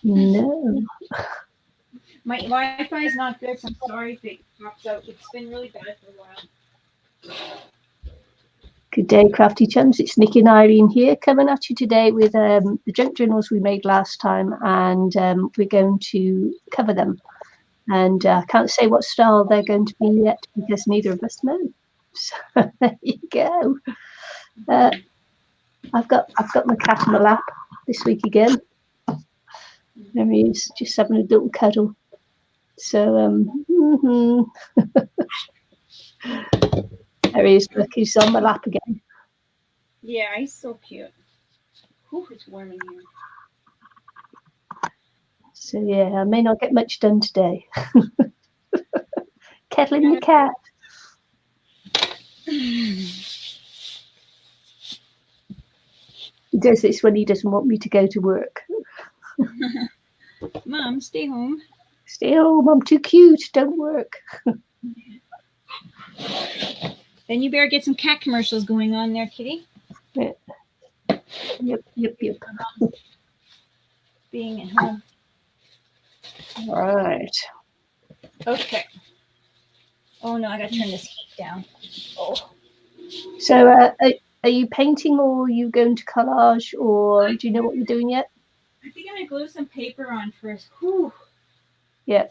No. My Wi-Fi is not good, so I'm sorry if it pops out. It's been really bad for a while. Good day, crafty chums. It's Nicky and Irene here, coming at you today with the junk journals we made last time, and we're going to cover them. And I can't say what style they're going to be yet because neither of us know. So there you go. I've got my cat on my lap this week again. There he is, just having a little cuddle. So there he is. Look, he's on my lap again. Yeah, he's so cute. Ooh, it's warm in here. So yeah, I may not get much done today. Kettling the cat. He does this when he doesn't want me to go to work. Mom, stay home. Stay home, I'm too cute, don't work. Then you better get some cat commercials going on there, kitty. Yeah. Yep. Being at home. All right. Okay. Oh no, I gotta turn this heat down. Oh. So are you painting, or are you going to collage, or do you know what you're doing yet? I think I'm gonna glue some paper on first. Whew. Yeah.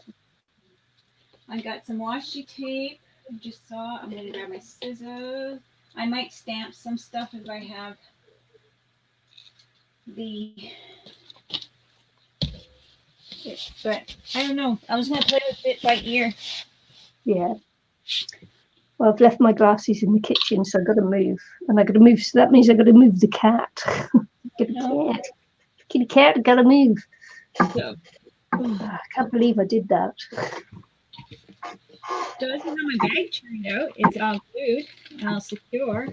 I got some washi tape. I just saw. I'm gonna grab my scissors. I might stamp some stuff if I have the. But I don't know. I was gonna play with it by ear. Yeah. Well, I've left my glasses in the kitchen, so I've got to move. And I've got to move, so that means I've got to move the cat. Get a cat. Kitty cat, I've got to move. So, I can't believe I did that. So this is how my bag turned out. It's all glued and all secure.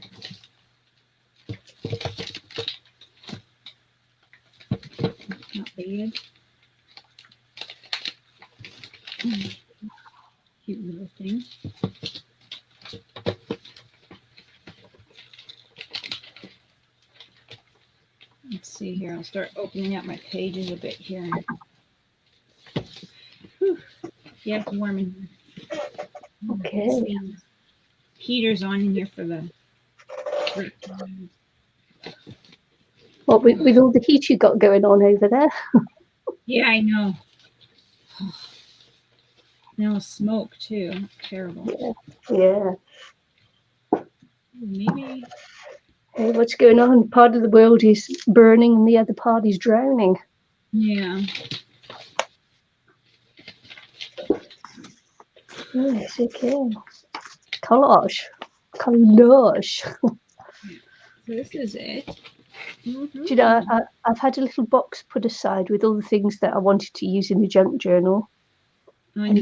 Not bad. Cute little thing. Let's see here. I'll start opening up my pages a bit here. Whew. Yeah, it's warm in here. Okay. Heater's on in here for the. What with all the heat you got going on over there? Yeah, I know. Now smoke too. Terrible. Yeah. Maybe. Hey, what's going on? Part of the world is burning and the other part is drowning. Yeah. Yes, okay. Collage. So this is it. Do you know, I've had a little box put aside with all the things that I wanted to use in the junk journal. And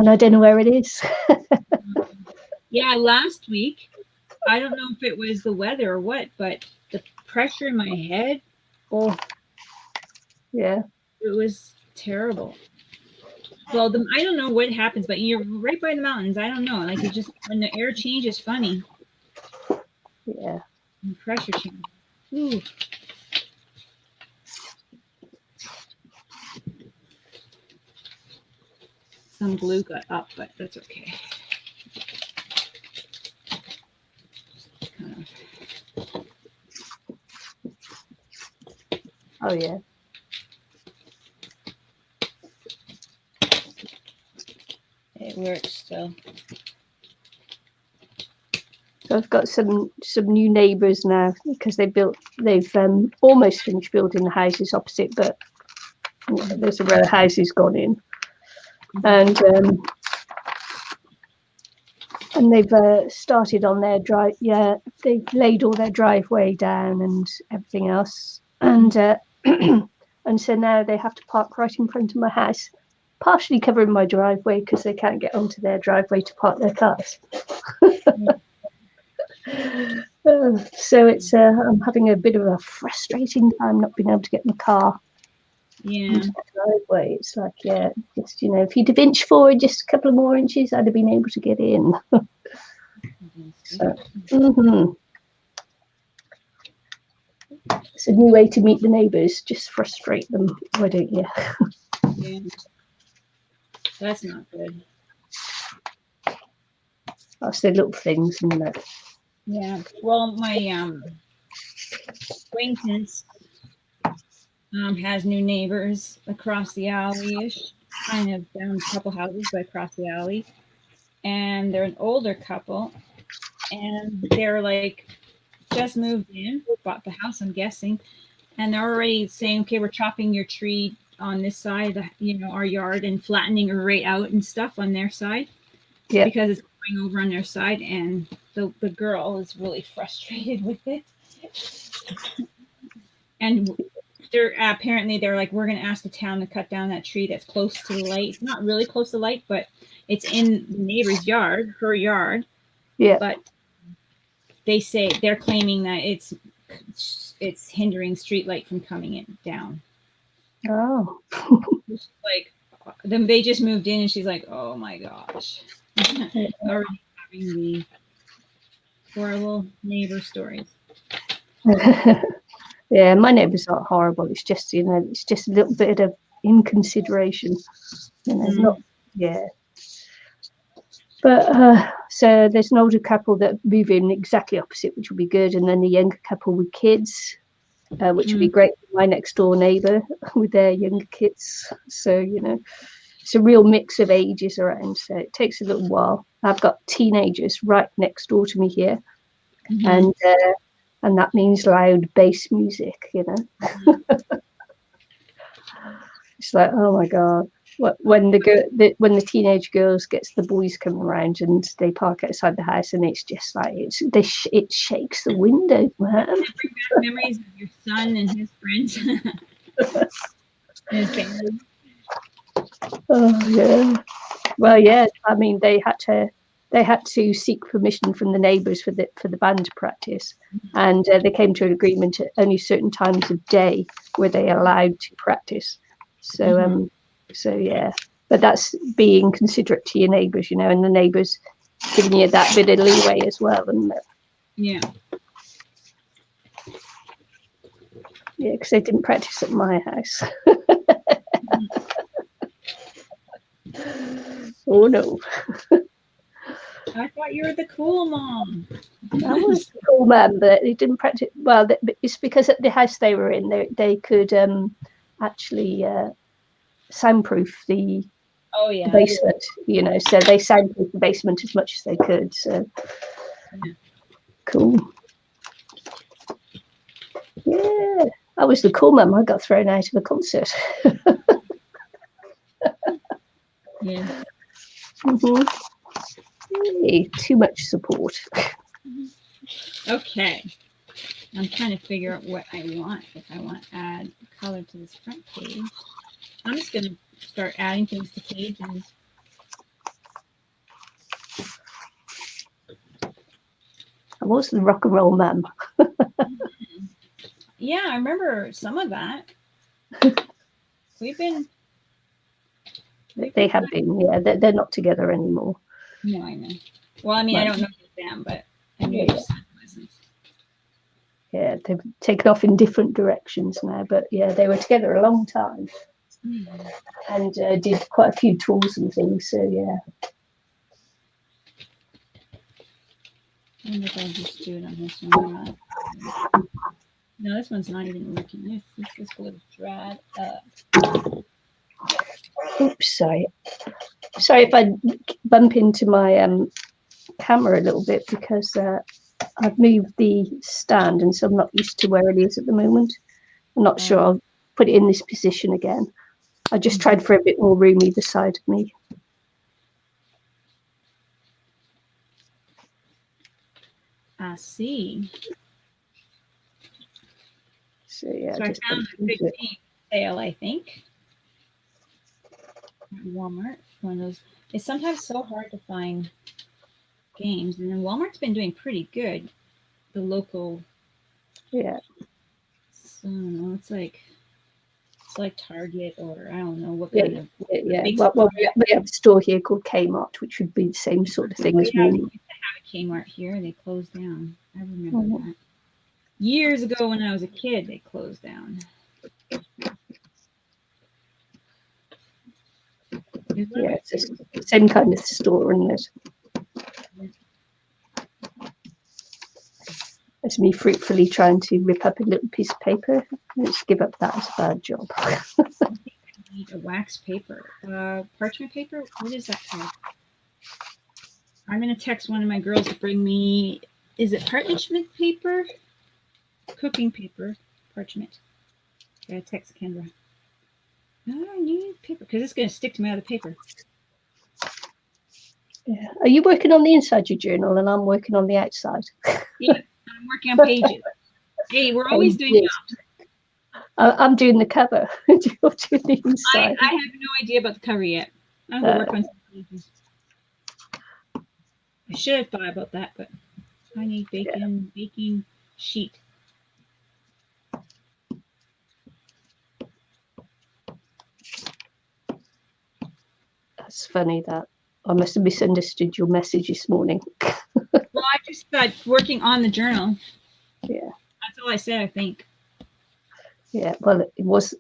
I don't know where it is. Yeah, last week, I don't know if it was the weather or what, but the pressure in my head, yeah, it was terrible. Well, I don't know what happens, but you're right by the mountains. I don't know. Like, it just, when the air changes, funny. Yeah. And the pressure change. Ooh. Some glue got up, but that's okay. Oh, yeah. It works still. So I've got some new neighbours now because they've almost finished building the houses opposite, but there's a row of houses gone in, and they've started on their drive. Yeah, they've laid all their driveway down and everything else, and and so now they have to park right in front of my house, partially covering my driveway because they can't get onto their driveway to park their cars. So it's I'm having a bit of a frustrating time not being able to get my car into the driveway. It's like, yeah, just, you know, if you'd have inched forward just a couple of more inches, I'd have been able to get in. So, It's a new way to meet the neighbours. Just frustrate them. Why don't you? Yeah. That's not good. That's the little things, isn't it? Yeah. Well, my acquaintance has new neighbors across the alley-ish, kind of down a couple houses, but across the alley. And they're an older couple, and they're like just moved in, bought the house, I'm guessing, and they're already saying, okay, we're chopping your tree on this side, our yard, and flattening it right out and stuff on their side, Yeah. because it's going over on their side, and the girl is really frustrated with it. And they're like, we're going to ask the town to cut down that tree that's close to the light. It's not really close to the light, but it's in the neighbor's yard, her yard. Yeah. But they're claiming that it's hindering street light from coming in down. Oh. Like, then they just moved in, and she's like, oh my gosh. Already having the horrible neighbor stories. Yeah, my neighbours aren't horrible. It's just, it's just a little bit of inconsideration. Not, yeah. But so there's an older couple that move in exactly opposite, which will be good, and then the younger couple with kids, which would be great for my next door neighbour with their younger kids. So it's a real mix of ages around. So it takes a little while. I've got teenagers right next door to me here, and that means loud bass music. It's like, oh my god. When the teenage girls gets the boys coming around and they park outside the house, and it's just like it shakes the window, man. Memories of your son and his friends and his family. Oh yeah. Well, yeah. I mean, they had to seek permission from the neighbours for the band to practice, and they came to an agreement at only certain times of day were they allowed to practice. So yeah, but that's being considerate to your neighbours, and the neighbours giving you that bit of leeway as well, isn't it? Yeah. Yeah, because they didn't practice at my house. Oh no. I thought you were the cool mom. I was the cool mom, but they didn't practice. Well, it's because at the house they were in, they could actually soundproof the basement, so they soundproofed the basement as much as they could. So cool. Yeah, I was the cool mum. I got thrown out of a concert. Yeah. Hey, too much support. Okay. I'm trying to figure out what I want. If I want to add color to this front page, I'm just going to start adding things to pages. I was the rock and roll mum. Yeah, I remember some of that. They have been, yeah. They're not together anymore. No, I know. Well, I mean, I don't know them, but I knew your son wasn't. Yeah, they've taken off in different directions now, but yeah, they were together a long time, and did quite a few tours and things. So yeah. I wonder if I'll just do it on this one. No, this one's not even working. This was dragged up. Oops, sorry if I bump into my camera a little bit, because I've moved the stand, and so I'm not used to where it is at the moment. I'm not sure I'll put it in this position again. I just tried for a bit more room either side of me. I see. So yeah, so I found a 15 sale, I think. At Walmart. One of those. It's sometimes so hard to find games, and then Walmart's been doing pretty good. The local. Yeah. So, I don't know. It's like Target, or I don't know what kind of. Yeah. Well, we have a store here called Kmart, which would be the same sort of thing as we Walmart. used to have a Kmart here. They closed down. I remember that. Years ago when I was a kid, they closed down. Yeah, it's the same kind of store, isn't it? It's me fruitfully trying to rip up a little piece of paper. Let's give up that as a bad job. Need a wax paper, parchment paper. What is that called? I'm gonna text one of my girls to bring me. Is it parchment paper? Cooking paper, parchment. Gotta text Kendra. I need paper because it's gonna stick to my other paper. Yeah. Are you working on the inside of your journal and I'm working on the outside? Yeah, I'm working on pages. Hey, we're always doing jobs. I'm doing the cover. You're doing the inside. I have no idea about the cover yet. I'm gonna work on some pages. I should have thought about that, but I need baking sheet. That's funny that I must have misunderstood your message this morning. Well, I just got working on the journal. Yeah. That's all I said, I think. Yeah, well, it was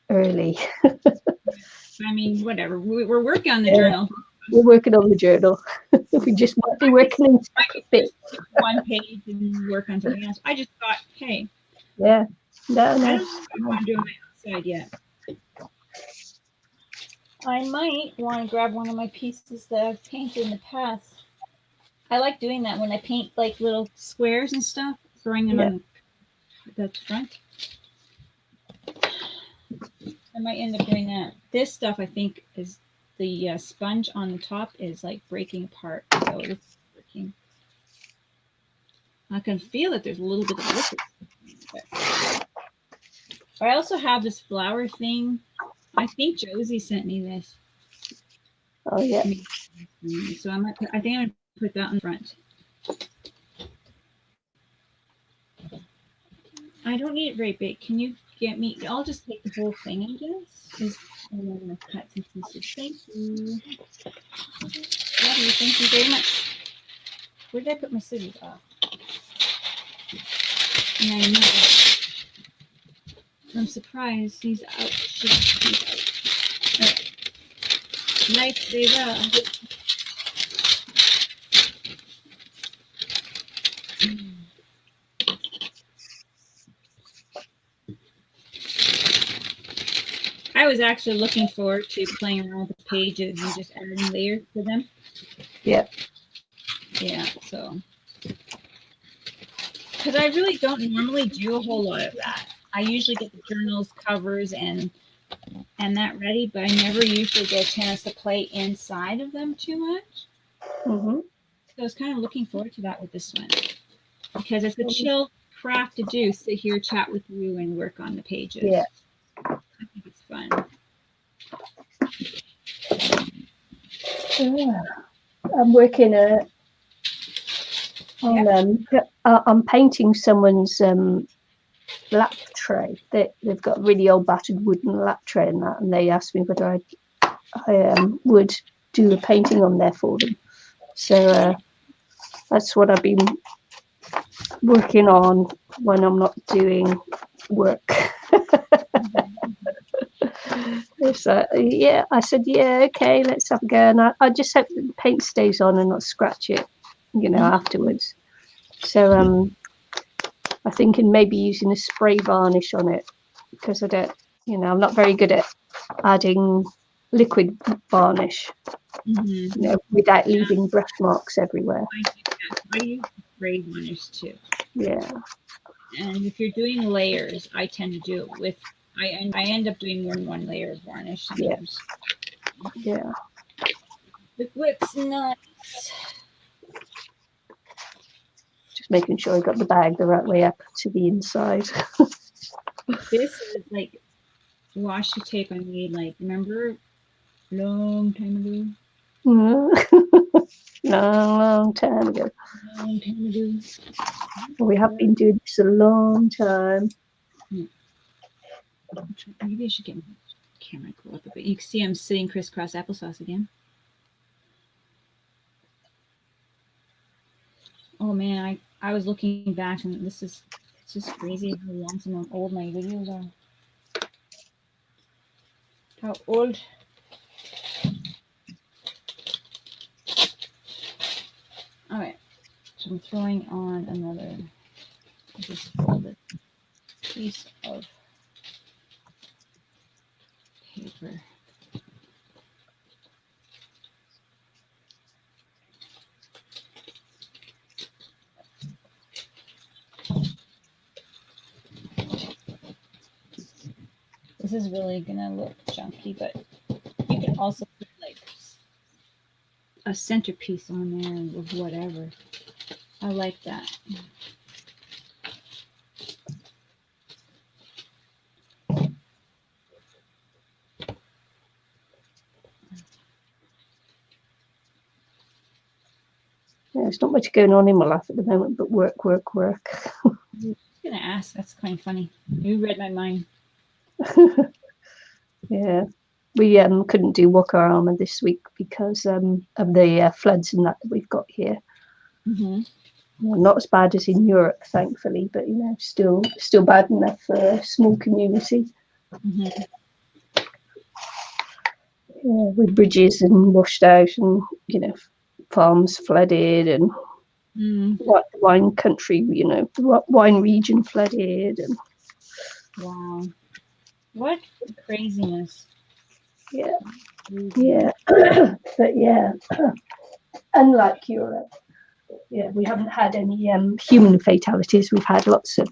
early. I mean, whatever. We're working on the journal. We're working on the journal. We just might be working in separate bits. One page and work on something else. I just thought, hey. Yeah. No. I don't know if I want to do it on my outside yet. I might want to grab one of my pieces that I've painted in the past. I like doing that when I paint like little squares and stuff, throwing them on the front. I might end up doing that. This stuff, I think, is the sponge on the top is like breaking apart. So it's working. I can feel that there's a little bit of liquid. But I also have this flower thing. I think Josie sent me this. Oh yeah. So I think I'm gonna put that in front. I don't need it very big. Can you get me? I'll just take the whole thing, I guess. And I'm gonna cut some pieces. Thank you. Love you. Thank you very much. Where did I put my scissors? Oh. And I know. I'm surprised he's out. He's out. Right. Lifesaver. I was actually looking forward to playing around with the pages and just adding layers to them. Yeah. Yeah, so. Because I really don't normally do a whole lot of that. I usually get the journals, covers, and that ready, but I never usually get a chance to play inside of them too much. Mm-hmm. So I was kind of looking forward to that with this one. Because it's a chill craft to do, sit here, chat with you, and work on the pages. Yeah. I think it's fun. I'm working on I'm painting someone's lap tray. They've got a really old battered wooden lap tray and that, and they asked me whether I would do a painting on there for them. So that's what I've been working on when I'm not doing work. So yeah, I said, yeah, okay, let's have a go. And I just hope that the paint stays on and not scratch it, afterwards. So I'm thinking maybe using a spray varnish on it, because I don't, I'm not very good at adding liquid varnish, without leaving brush marks everywhere. I use spray varnish too. Yeah. And if you're doing layers, I tend to do it with. I end up doing more than one layer of varnish sometimes. Yeah. It looks nice. Just making sure I got the bag the right way up to the inside. This is like washi tape I made, like, remember, long time ago. long time ago. We have been doing this a long time. Maybe I should get my camera to go up a bit. You can see I'm sitting crisscross applesauce again. Oh man, I was looking back and this is It's just crazy how long some of old my videos are. How old? Alright, so I'm throwing on another just folded piece of paper. This is really gonna look chunky, but you can also put like a centerpiece on there of whatever. I like that. Yeah, there's not much going on in my life at the moment, but work, work, work. I was gonna ask. That's kind of funny. You read my mind. Yeah, we couldn't do Wakarama this week because of the floods and that we've got here. Mm-hmm. Well, not as bad as in Europe, thankfully, but still bad enough for a small community. Mm-hmm. Yeah, with bridges and washed out, and farms flooded, and wine country, wine region flooded, and Wow, what craziness! yeah, yeah, but yeah, unlike Europe. Yeah, we haven't had any human fatalities. We've had lots of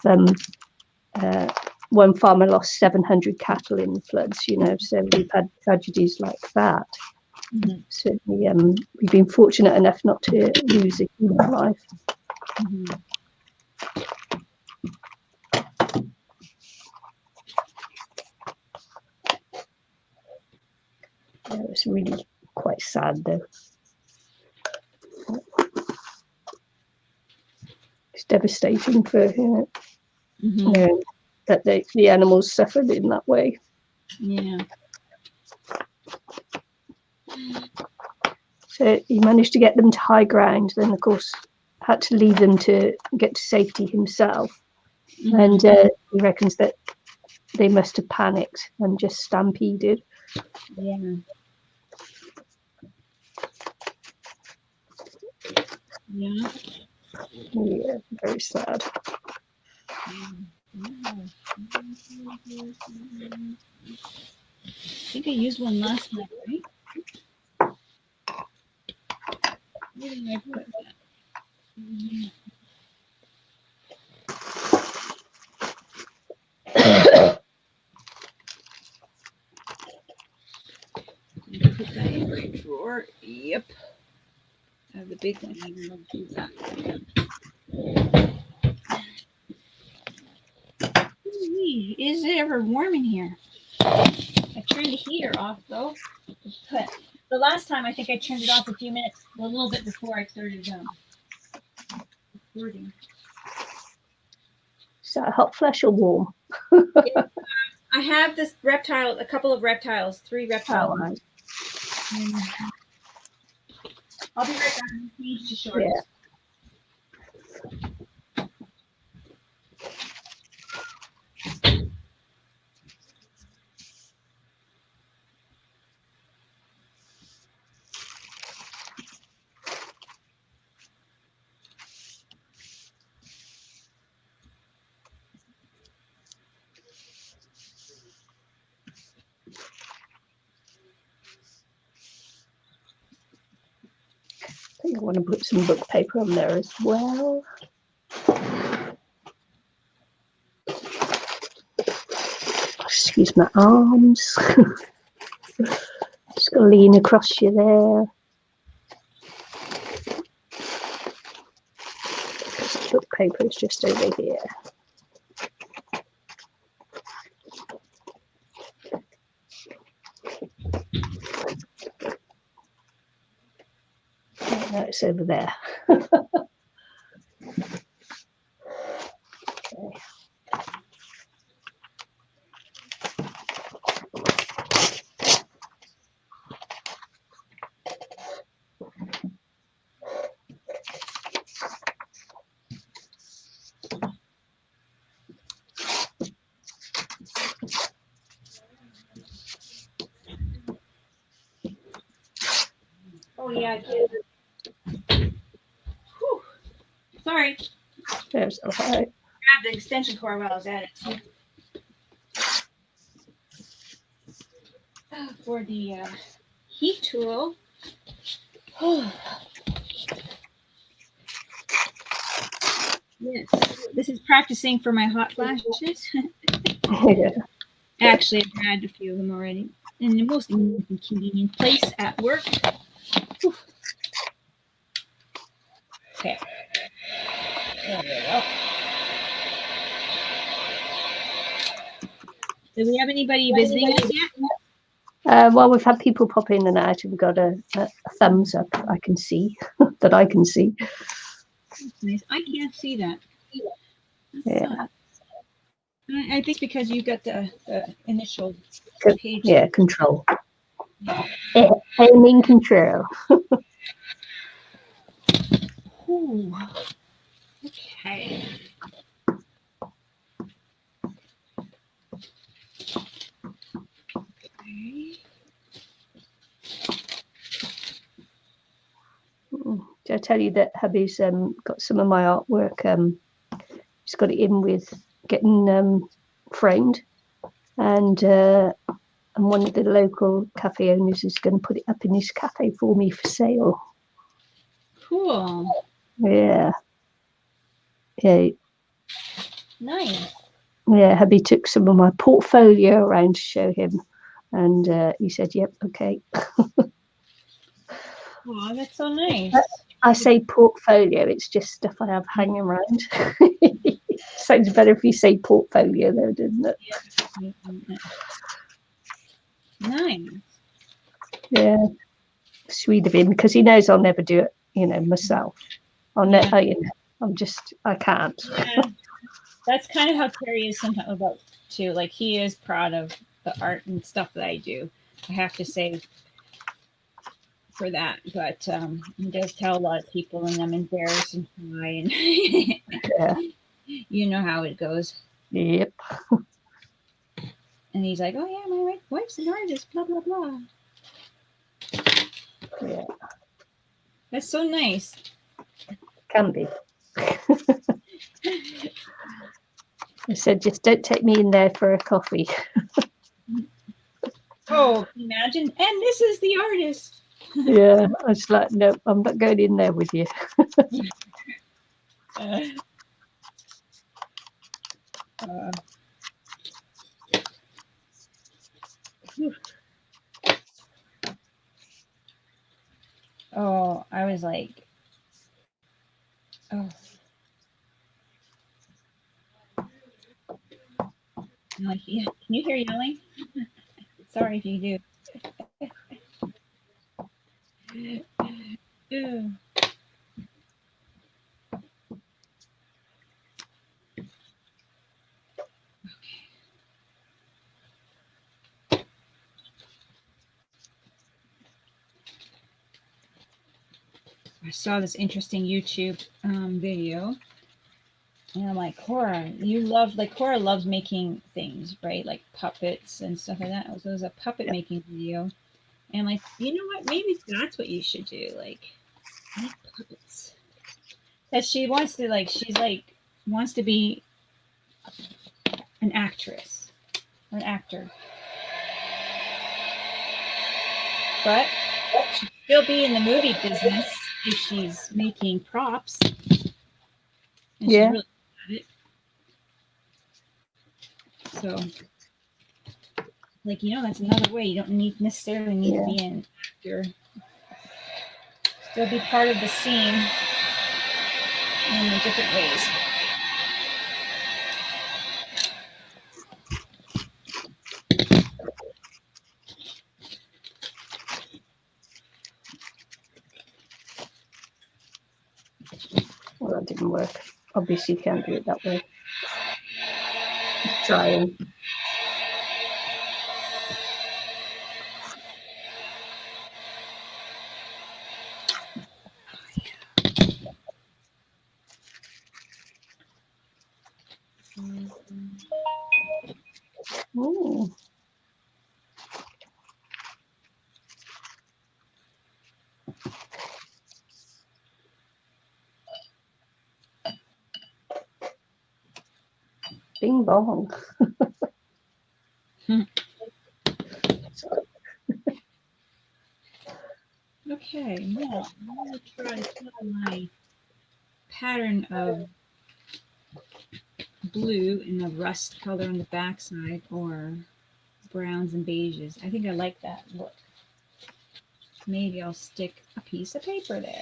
one farmer lost 700 cattle in the floods, so we've had tragedies like that. Mm-hmm. Certainly, we've been fortunate enough not to lose a human life. Mm-hmm. Yeah, it was really quite sad, though. It's devastating for that the animals suffered in that way. Yeah. So he managed to get them to high ground, then of course had to leave them to get to safety himself. Mm-hmm. And he reckons that they must have panicked and just stampeded. Yeah. Yeah. Yeah, very sad. I think I used one last night, right? Where did I put that? Put that in my drawer. Yep. I have the big one. I don't know if use that. Is it ever warm in here? I turned the heater off though. But the last time I think I turned it off a few minutes, a little bit before I started recording. Is that hot flesh or warm? Yeah. I have this reptile, a couple of reptiles, 3 reptiles. Oh, right. I'll be right back. I'm change to shorts. Yeah. I think I want to put some book paper on there as well. Excuse my arms. Just gonna lean across you there. Book paper is just over here. No, it's over there. Okay. Oh yeah, I did. Whew. Sorry. There's all right. Grabbed the extension cord while I was at it too. For the heat tool. Yes, this is practicing for my hot flashes. Yeah. Actually, I've had a few of them already in the most inconvenient place at work. Whew. Okay. There we go. Do we have anybody visiting us yet? Well, we've had people pop in and out, and we've got a thumbs up. I can see that I can see. That's nice. I can't see that. Yeah. I think because you got the initial page. Yeah, control. I'm in control. Ooh. Okay. Did I tell you that hubby's got some of my artwork? He's got it in with getting framed, and one of the local cafe owners is going to put it up in his cafe for me for sale. Cool. Yeah. Yeah. Nice. Yeah, hubby took some of my portfolio around to show him, and he said, "Yep, okay." Oh, that's so nice. I say portfolio; it's just stuff I have hanging around. Sounds better if you say portfolio, though, doesn't it? Yeah. Nice. Yeah, sweet of him because he knows I'll never do it. Myself. I'll never. I can't. Yeah. That's kind of how Terry is sometimes about too. Like he is proud of the art and stuff that I do. I have to say for that, but he does tell a lot of people, and I'm embarrassed and cry, and Yeah. You know how it goes. Yep. And he's like, "Oh yeah, my wife's an artist." Blah blah blah. Yeah. That's so nice. Can be. I said, just don't take me in there for a coffee. Oh, imagine. And this is the artist. Yeah, I was like, no, I'm not going in there with you. Oh, I was like, oh. I'm like, yeah, can you hear yelling? Sorry if you do. I saw this interesting YouTube video, and I'm like, Cora, Cora loves making things, right? Like puppets and stuff like that. So it was a puppet making video, and I'm like, you know what? Maybe that's what you should do, like make puppets. Because she wants to, wants to be an actress or an actor, but she'd still be in the movie business if she's making props. And she's really good at it. So, that's another way. You don't necessarily need to be an actor. Still be part of the scene in different ways. Well, that didn't work. Obviously, you can't do it that way. Just trying. Ooh. Bing bong. Okay, now I'm going to try to follow my pattern of blue in the rust color on the backside, or browns and beiges. I think I like that look. Maybe I'll stick a piece of paper there.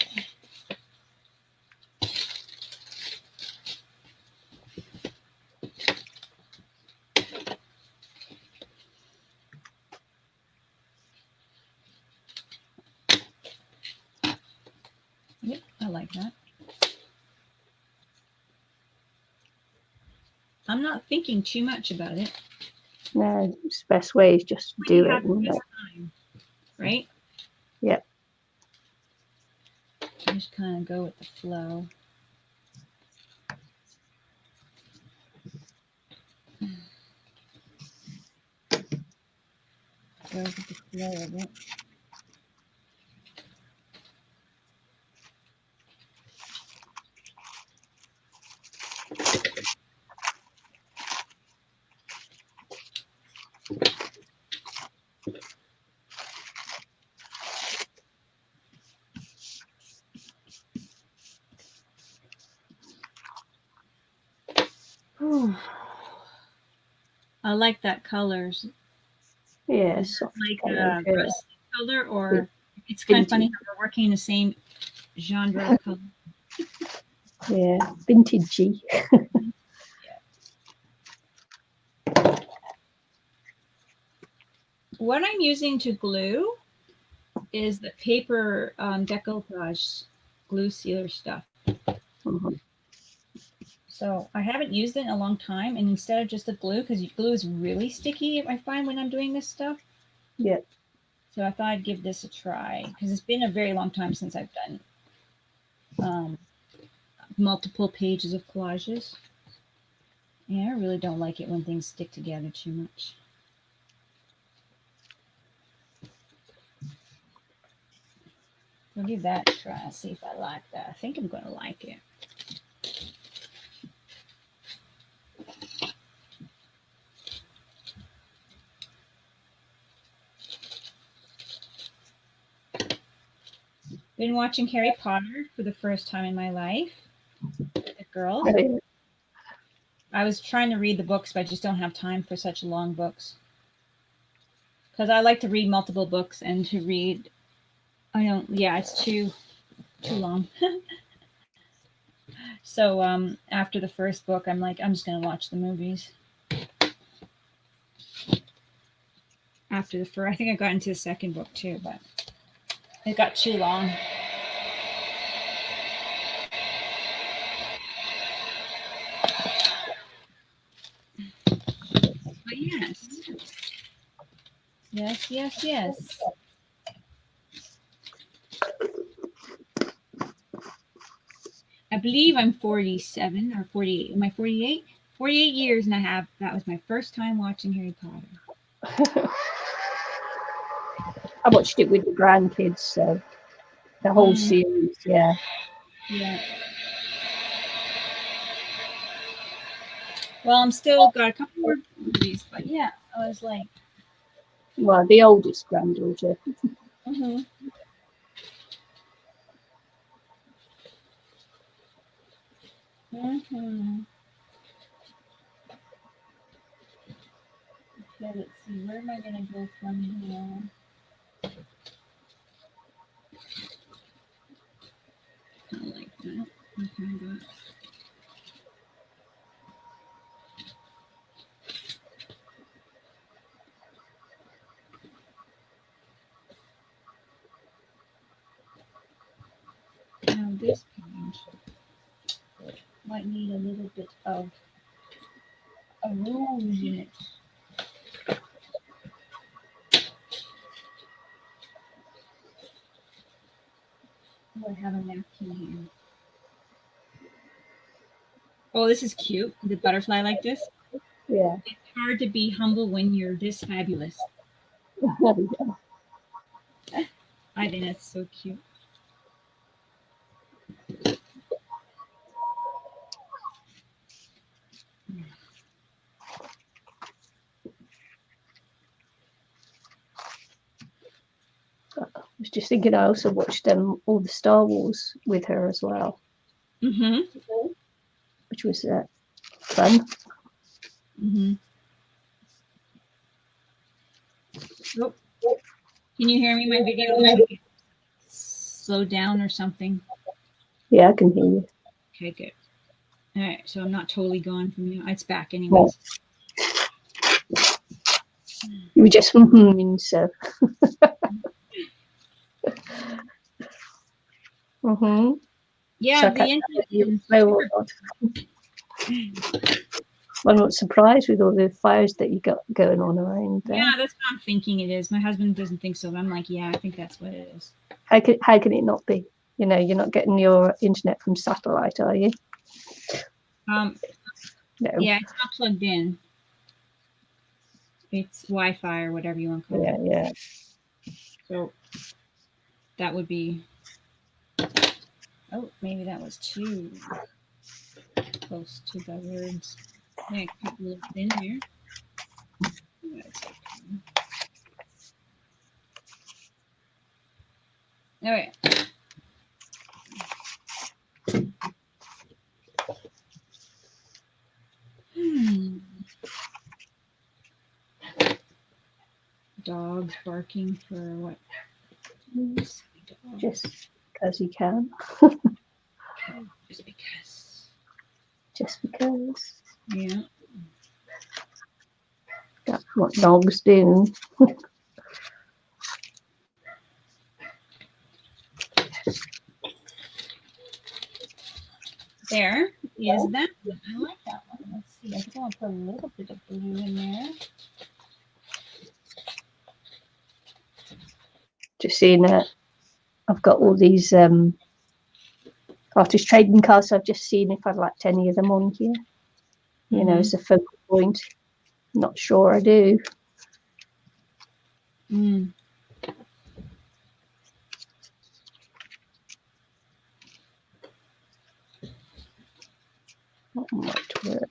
Yep, I like that. I'm not thinking too much about it. No, it's the best way is just to do it. Time, right? Yep. Just kind of go with the flow. Go with the flow of it. I like that colors. Yeah, soft like color, a rusty color, or it's kind of funny how we're working in the same genre of color. Yeah, vintagey. What I'm using to glue is the paper decoupage glue sealer stuff. Mm-hmm. So I haven't used it in a long time, and instead of just the glue, because glue is really sticky, I find when I'm doing this stuff. Yeah. So I thought I'd give this a try, because it's been a very long time since I've done multiple pages of collages. Yeah, I really don't like it when things stick together too much. I'll give that a try and see if I like that. I think I'm going to like it. Been watching Harry Potter for the first time in my life. The girls. I was trying to read the books, but I just don't have time for such long books. Because I like to read multiple books, and to read, I don't. Yeah, it's too long. So after the first book, I'm like, I'm just gonna watch the movies. After the first, I think I got into the second book too, but it got too long. But yes. Yes, yes, yes. I believe I'm 47 or 48. Am I 48? 48 years, and that was my first time watching Harry Potter. I watched it with the grandkids, so the whole series, yeah. Yeah. Well, I'm still got a couple more movies, but yeah, I was like. Well, the oldest granddaughter. Mm-hmm. Mm-hmm. Okay, let's see. Where am I going to go from here? Kind of like that. Okay, got. Now this page might need a little bit of a rouge in it. Oh, I have a napkin here. Oh, this is cute. The butterfly like this. Yeah. It's hard to be humble when you're this fabulous. I think that's so cute. was just thinking I also watched all the Star Wars with her as well, which was fun. Oh. Can you hear me? My video looks like it slowed down or something. Yeah, I can hear you. Okay, good. All right, so I'm not totally gone from you. It's back anyways. You were just humming, so. Yeah, Check the internet is super. I'm not surprised with all the fires that you got going on around there. Yeah, that's what I'm thinking it is. My husband doesn't think so, but I'm like, yeah, I think that's what it is. How can it not be? You know, you're not getting your internet from satellite, are you? No. Yeah, it's not plugged in. It's Wi-Fi or whatever you want to call it. Yeah. So that would be. Oh, maybe that was too close to the words. Yeah, keep a little thin there. That's okay. All right. Dogs barking for what? Just because you can. Just because. Just because. Yeah. That's what dogs do. There is that one. I like that one. Let's see. I think I want to put a little bit of blue in there. Just seeing that I've got all these artist trading cards. So I've just seen if I'd liked any of them on here. You know, as a focal point. Not sure I do. That might work.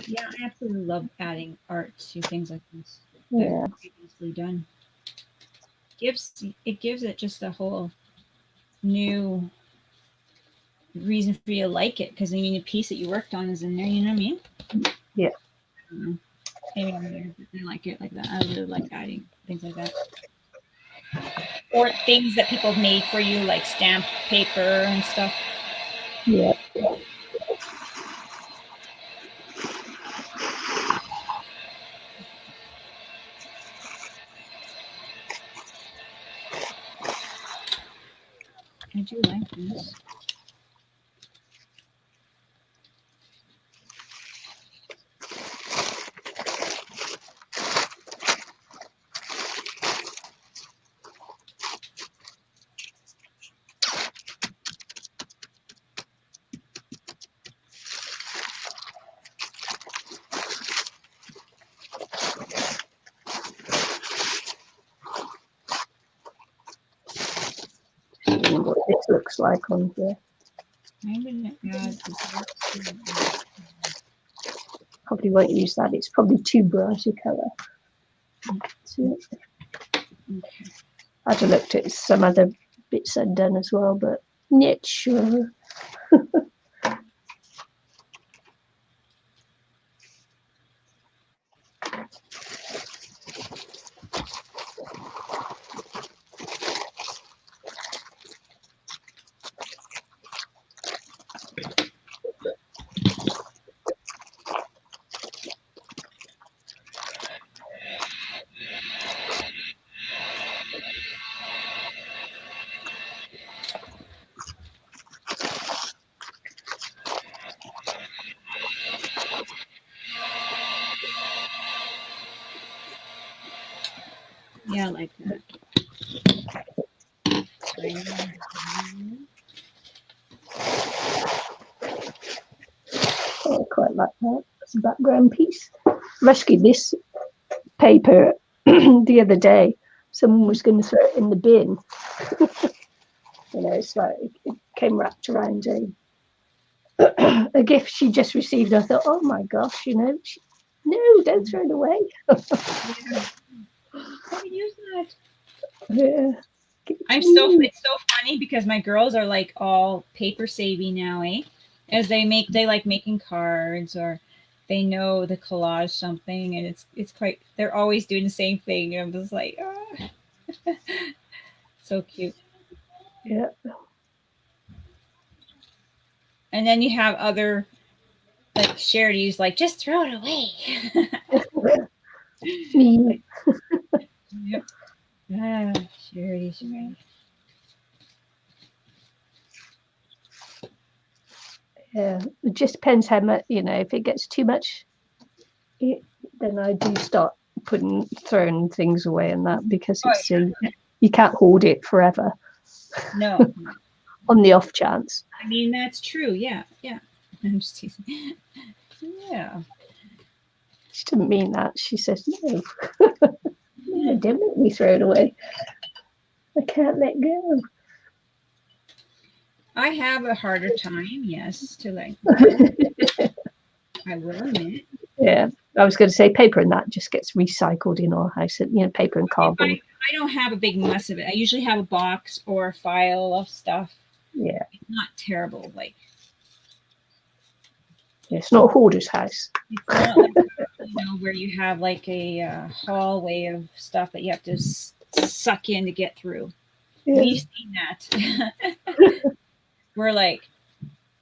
Yeah, I absolutely love adding art to things like this. Yeah. Previously done. It gives it just a whole new reason for you to like it, because I mean, a piece that you worked on is in there. You know what I mean? Yeah. Maybe I like it like that. I really like adding things like that, or things that people have made for you, like stamped paper and stuff. Yeah. I do like this. What this looks like on here. I'm going to add this. Probably won't use that. It's probably too bright a colour. So, Okay. I'd have looked at some other bits I'd done as well, but not sure. Yeah, I like that. I quite like that as a background piece. Rescued this paper the other day. Someone was going to throw it in the bin. You know, it's like it came wrapped around a gift she just received. I thought, oh my gosh, you know, no, don't throw it away. How do you use that? Yeah, It's so funny because my girls are like all paper savvy now, eh? As they like making cards, or they know the collage something, and it's quite, they're always doing the same thing. I'm just like, oh. So cute. Yeah. And then you have other like charities, like just throw it away. Me. Yep. Charity. Yeah, it just depends how much, if it gets too much, then I do start throwing things away and that, because it's you can't hoard it forever. No. On the off chance. I mean, that's true. Yeah. I'm just teasing. Yeah. She didn't mean that. She says, no. No, don't make me throw it away. I can't let go. I have a harder time, yes, to let go. I will admit. Yeah, I was going to say paper and that just gets recycled in our house. Paper and cardboard. I don't have a big mess of it. I usually have a box or a file of stuff. Yeah, it's not terrible. Like, it's not a hoarder's house. It's not like where you have like a hallway of stuff that you have to suck in to get through. Yeah. We've seen that. We're like,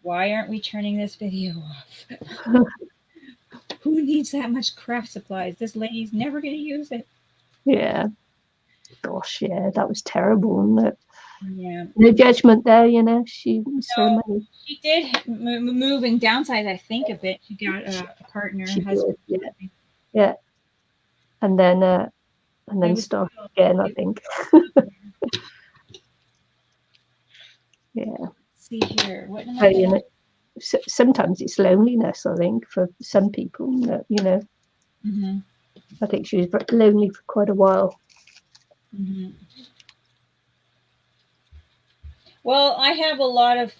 why aren't we turning this video off? Who needs that much craft supplies? This lady's never going to use it. Yeah. Gosh, yeah, that was terrible, wasn't it? Yeah. No judgment there, She did move and downsize, I think, a bit. She got a partner, husband. Yeah. And then started again, I think. Yeah. Let's see here. What am I sometimes it's loneliness, I think, for some people. Mm-hmm. I think she was lonely for quite a while. Mm-hmm. Well, I have a lot of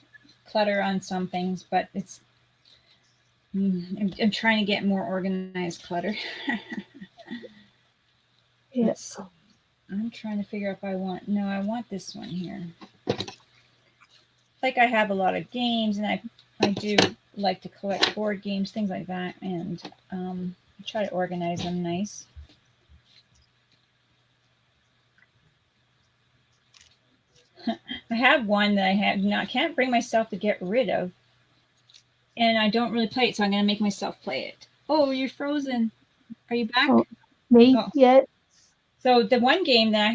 clutter on some things, but I'm trying to get more organized clutter. Yes. I'm trying to figure out if I want this one here. Like, I have a lot of games, and I do like to collect board games, things like that, and I try to organize them nice. I have one that I can't bring myself to get rid of, and I don't really play it, so I'm going to make myself play it. Oh, you're frozen. Are you back? Oh, me? Oh. Yeah. So the one game that I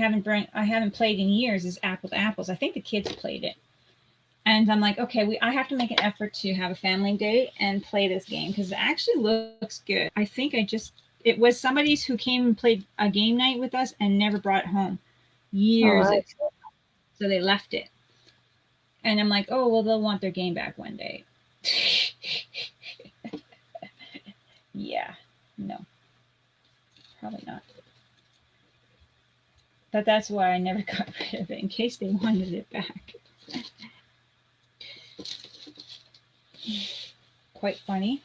haven't played in years is Apple to Apples. I think the kids played it. And I'm like, okay, I have to make an effort to have a family day and play this game, because it actually looks good. I think it was somebody's who came and played a game night with us and never brought it home years ago. So they left it. And I'm like, oh, well, they'll want their game back one day. Yeah, no, probably not. But that's why I never got rid of it, in case they wanted it back. Quite funny.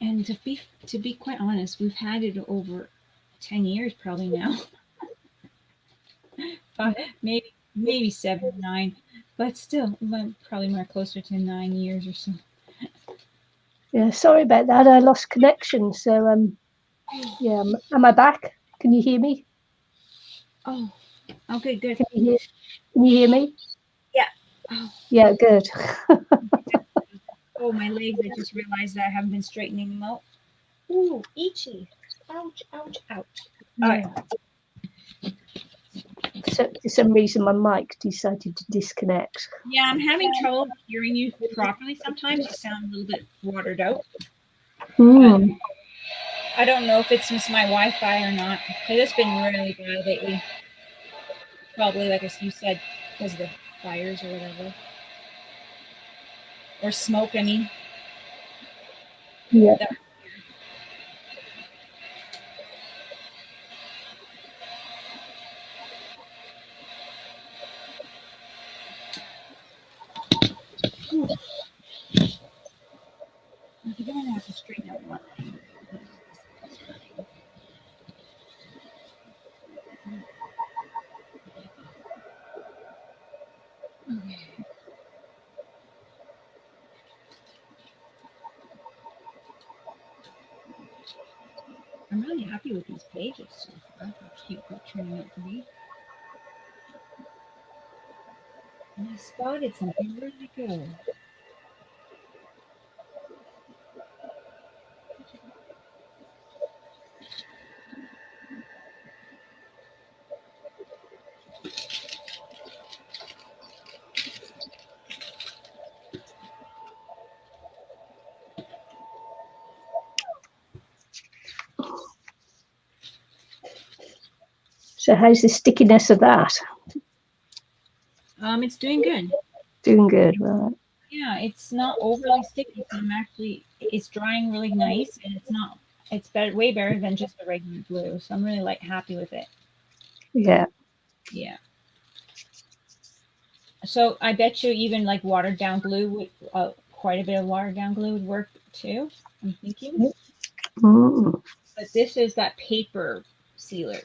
And to be quite honest, we've had it over 10 years probably now. maybe 7 or 9, but still probably more closer to 9 years or so. Yeah, sorry about that. I lost connection. So yeah, am I back? Can you hear me? Oh, okay, good. Can you hear me? Yeah. Oh. Yeah, good. Oh, my legs! I just realized that I haven't been straightening them out. Ooh, itchy! Ouch! Ouch! Ouch! Yeah. All right. So, for some reason, my mic decided to disconnect. Yeah, I'm having trouble hearing you properly. Sometimes you sound a little bit watered out. I don't know if it's just my Wi-Fi or not. It's been really bad lately. Probably, like you said, because of the fires or whatever. Or smoke, I mean. Yeah. I'm really happy with these pages so far. How cute they're turning out to be. And I spotted something. Where did it go? So how's the stickiness of that? It's doing good. Doing good, right? Yeah, it's not overly sticky, so it's drying really nice, and it's better, way better than just a regular glue. So I'm really like happy with it. Yeah. Yeah. So I bet you even like watered down glue would quite a bit of watered down glue would work too. I'm thinking. Mm. But this is that paper sealer,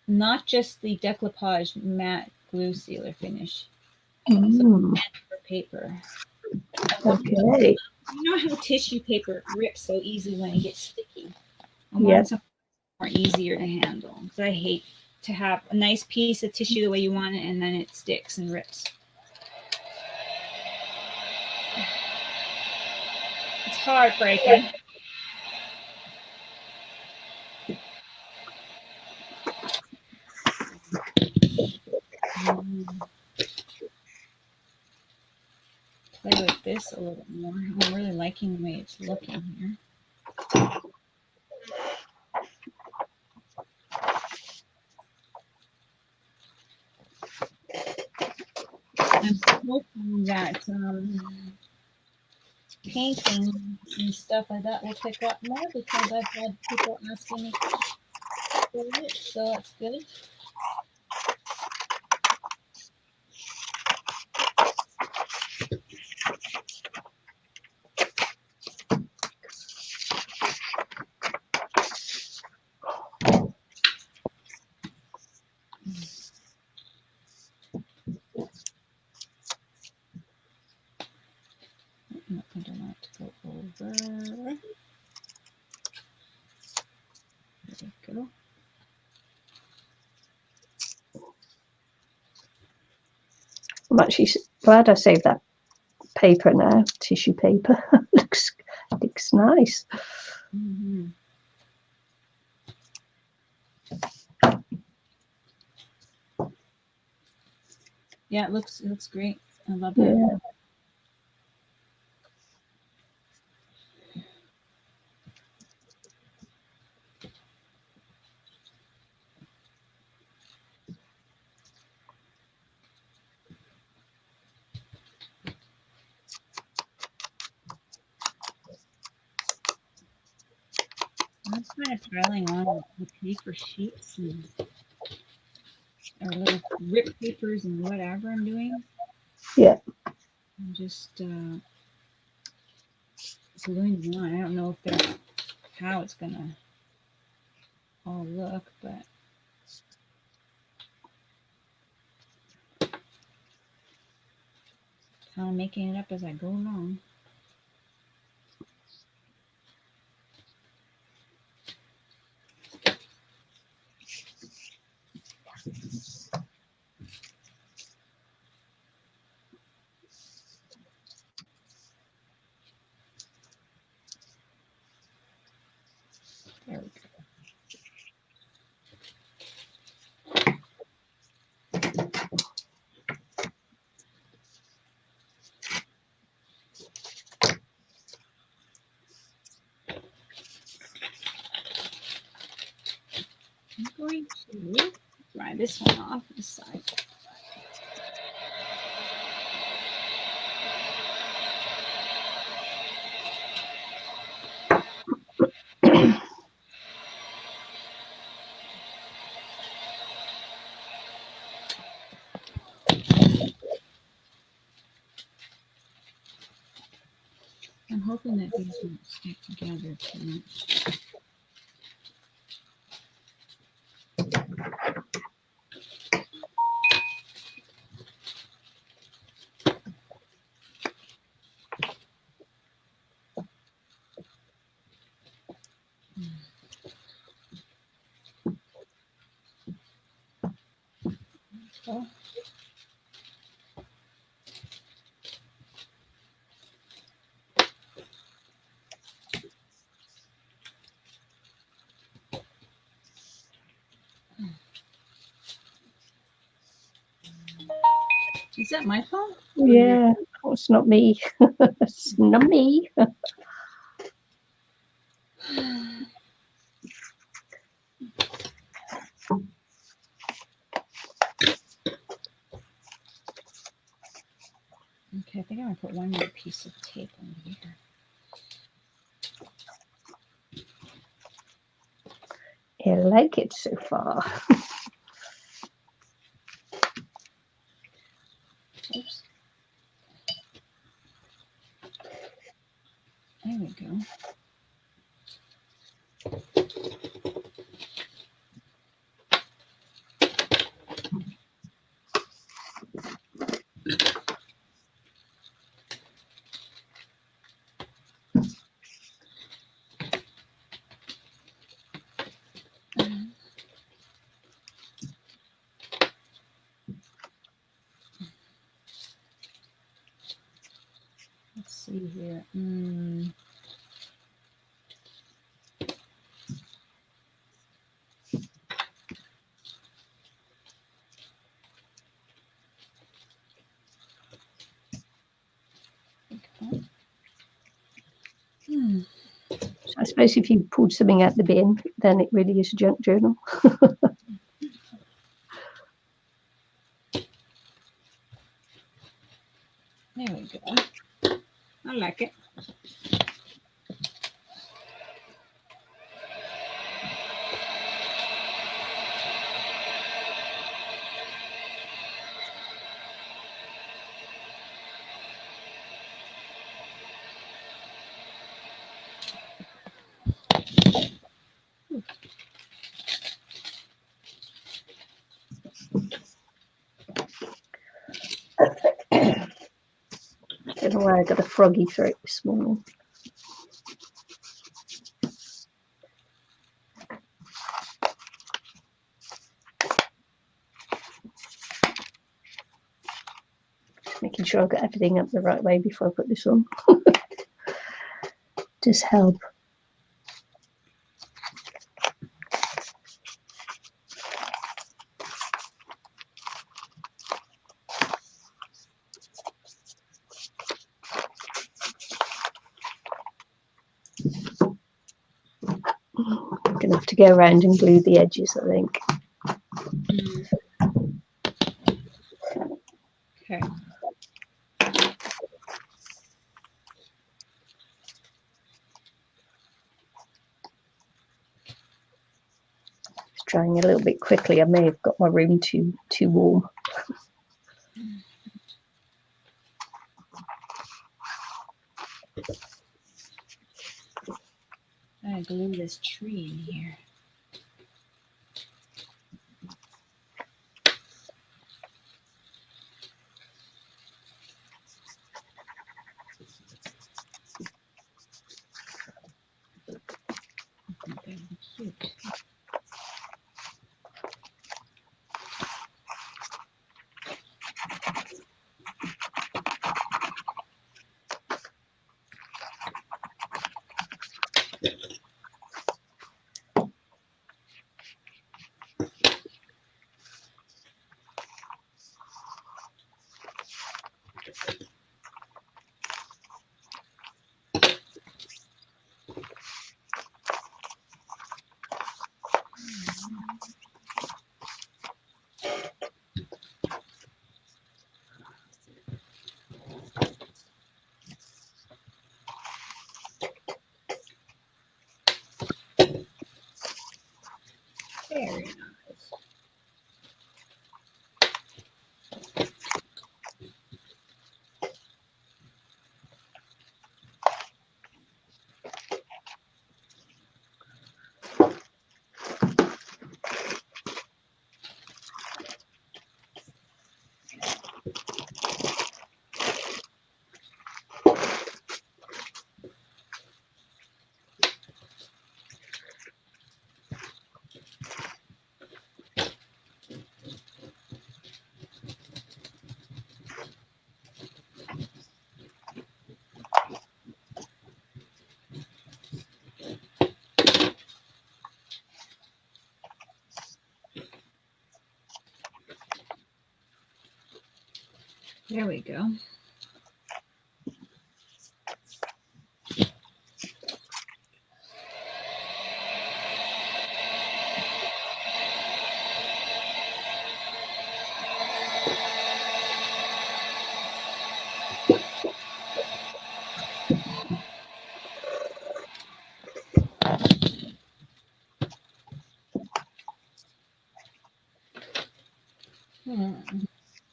not just the decoupage matte glue sealer finish. So for paper. Okay. You know how tissue paper rips so easily when it gets sticky. I Yeah. wanted something more easier to handle because I hate to have a nice piece of tissue the way you want it and then it sticks and rips. It's heartbreaking. Play with this a little more. I'm really liking the way it's looking here. I'm hoping that painting and stuff like that will pick up more because I've had people asking me for it, so that's good. I don't want to go over. There we go. I'm actually glad I saved that paper now. Tissue paper. looks nice. Mm-hmm. Yeah, it looks great. I love that. Yeah. I'm kind of piling on the paper sheets or little rip papers and whatever I'm doing. Yeah. I'm just gluing them on. I don't know if they're how it's gonna all look, but kind of making it up as I go along. There we go. I'm going to dry this one off this side. I'm hoping that these won't stick together too much. Oh. Is that my phone? Yeah, oh, it's not me. It's not me. Okay, I think I'm gonna put one more piece of tape on here. I like it so far. Oops. There we go. Let's see here. So I suppose if you pulled something out the bin, then it really is a junk journal. There we go. I like it. Don't know why I got a froggy throat this morning. Making sure I've got everything up the right way before I put this on. Does help. I'm going to have to go around and glue the edges, I think. Okay. It's drying a little bit quickly. I may have got my room too warm. I glue this tree in here. I think that would be cute. Very nice. There we go.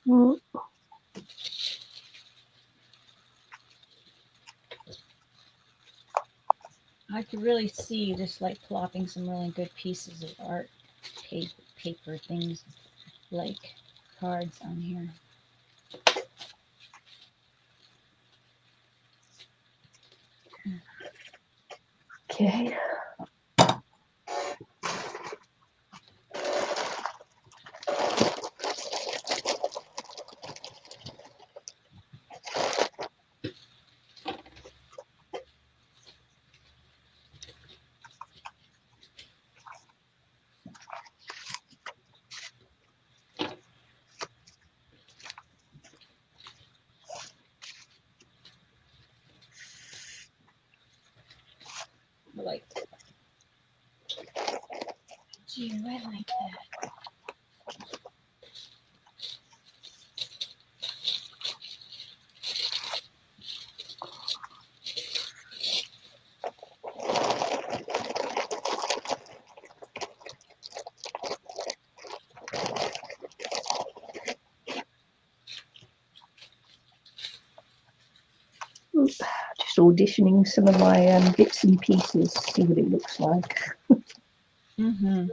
Mm. I could really see just like plopping some really good pieces of art paper things like cards on here. Okay. I like that. Gee, I like that. Just auditioning some of my bits and pieces, see what it looks like. Mm-hmm.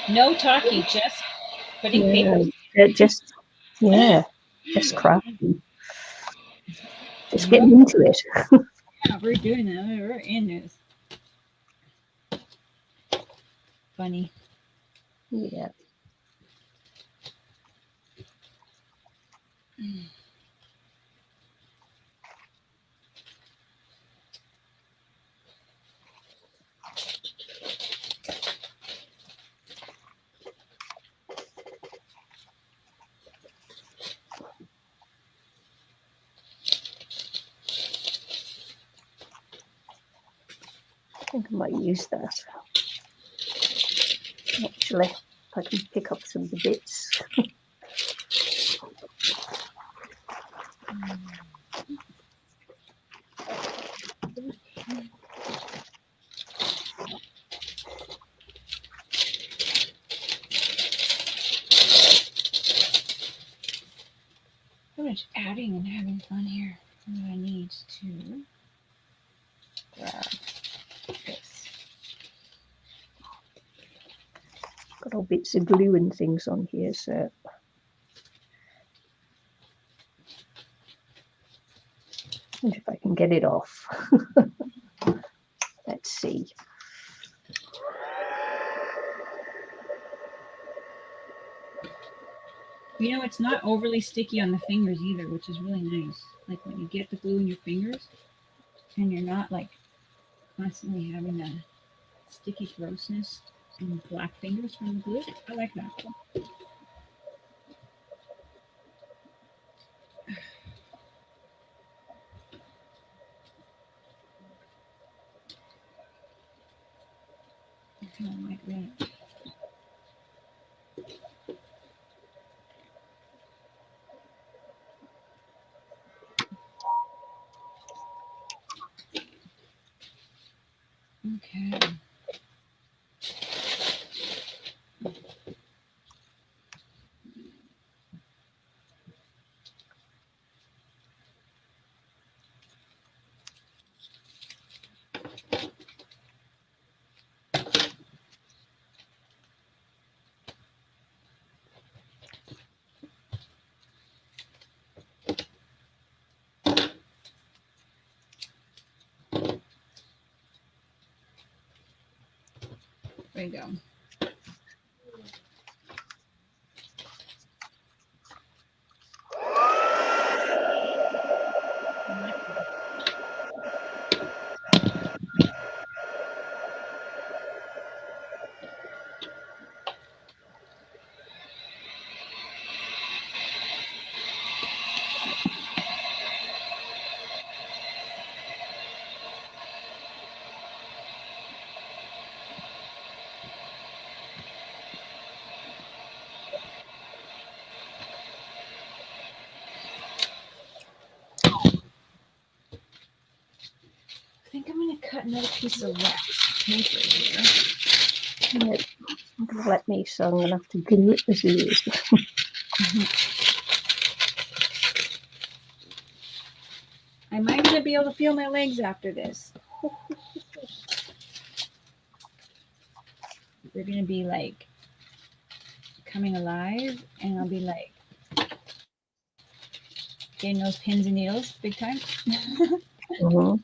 No talkie, just putting papers. Just crafting, just getting into it. Yeah, we're doing that. We're in this. Funny. Yeah. I think I might use that. Actually, if I can pick up some of the bits. I'm just adding and having fun here. And I need to grab this. Got all bits of glue and things on here, so I wonder if I can get it off. Let's see. You know, it's not overly sticky on the fingers either, which is really nice. Like when you get the glue in your fingers and you're not like constantly having a sticky grossness and black fingers from the glue. I like that. I like that. Okay. There you go. I think I'm going to cut another piece of wet paper here. Let me, so I'm going to have to glue it as it is. Am I going to be able to feel my legs after this? They're going to be like coming alive, and I'll be like getting those pins and needles big time. Mm-hmm.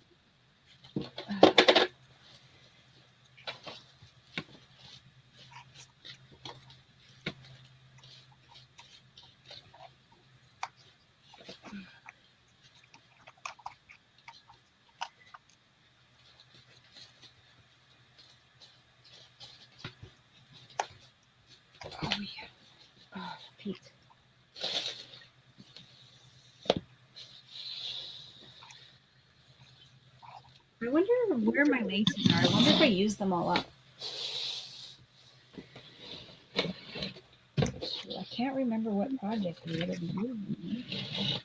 Oh, yeah. Oh, Pete. I wonder where my laces are. I wonder if I used them all up. I can't remember what project we would have used.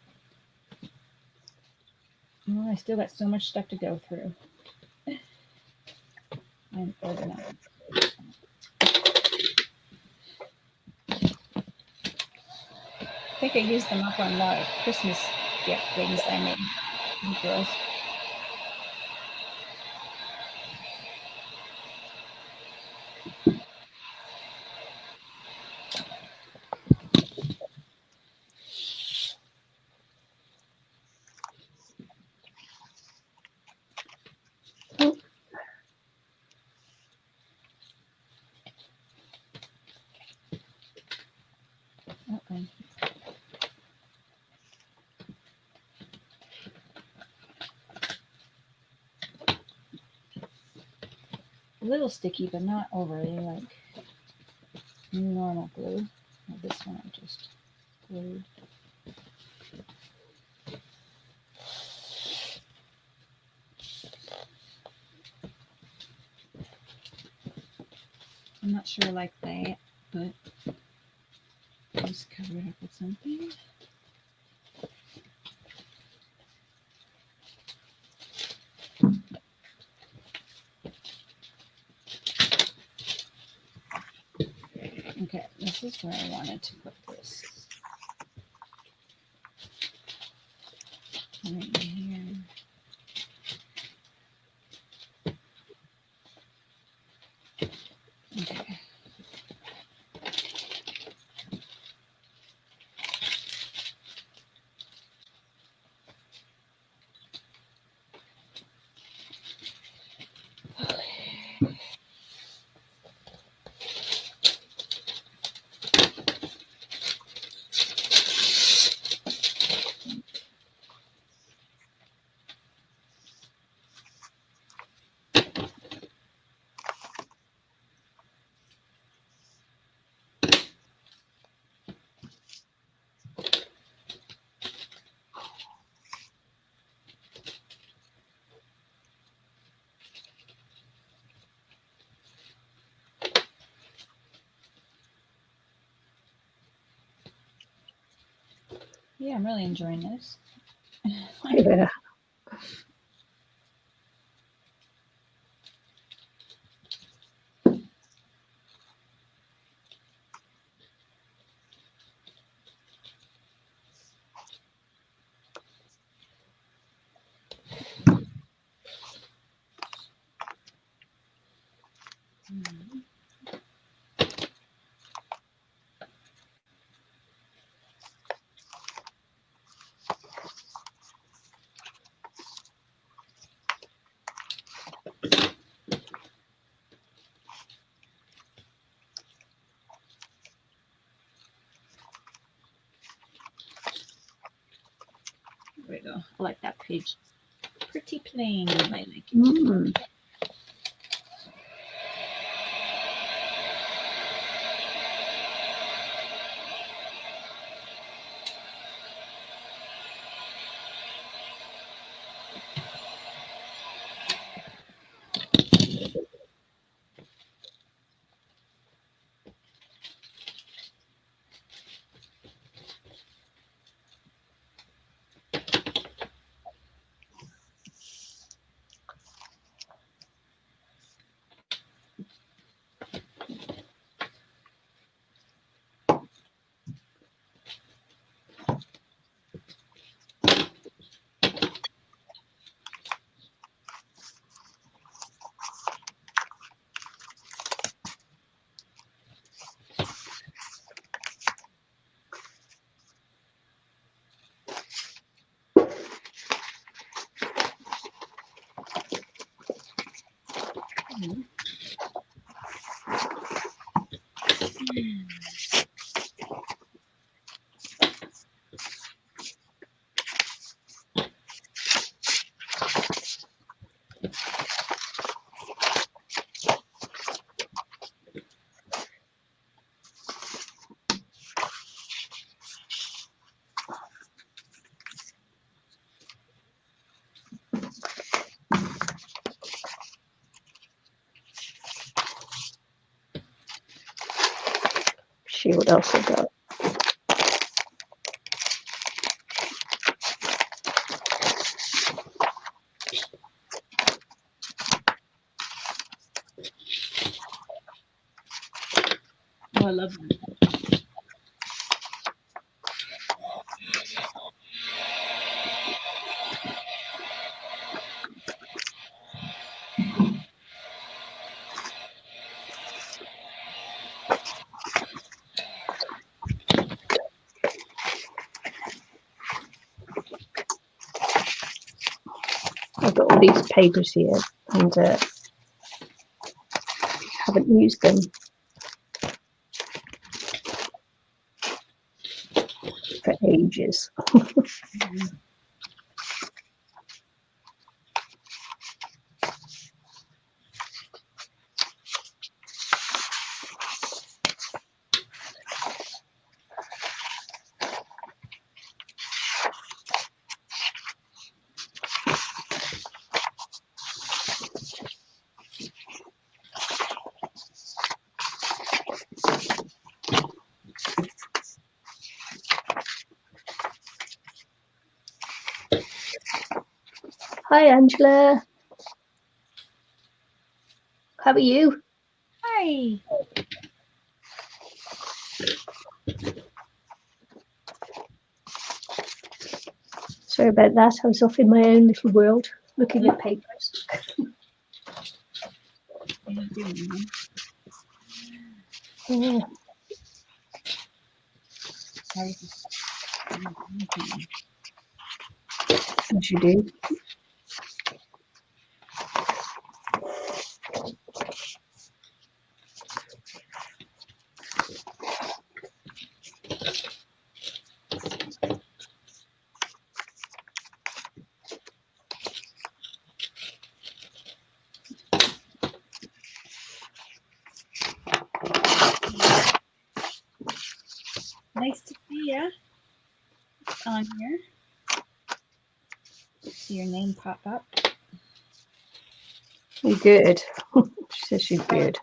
Well, I still got so much stuff to go through. I'm organized. I think I used them up on a lot of Christmas gift things I made. Girls. Uh-oh. A little sticky, but not overly like normal glue. Well, this one I just glued. I'm not sure I like that, but just cover it up with something. Okay, this is where I wanted to put this. Right here. Okay. Yeah, I'm really enjoying this. Yeah. I like that page. Pretty plain. I like it. Mm. See what else I got. Oh, I love that. I've got all these papers here and haven't used them for ages. Hi, Angela. How are you? Hi. Sorry about that. I was off in my own little world looking at papers. Yeah. As you do. Nice to see you on here. See your name pop up. You're good. She says she's good.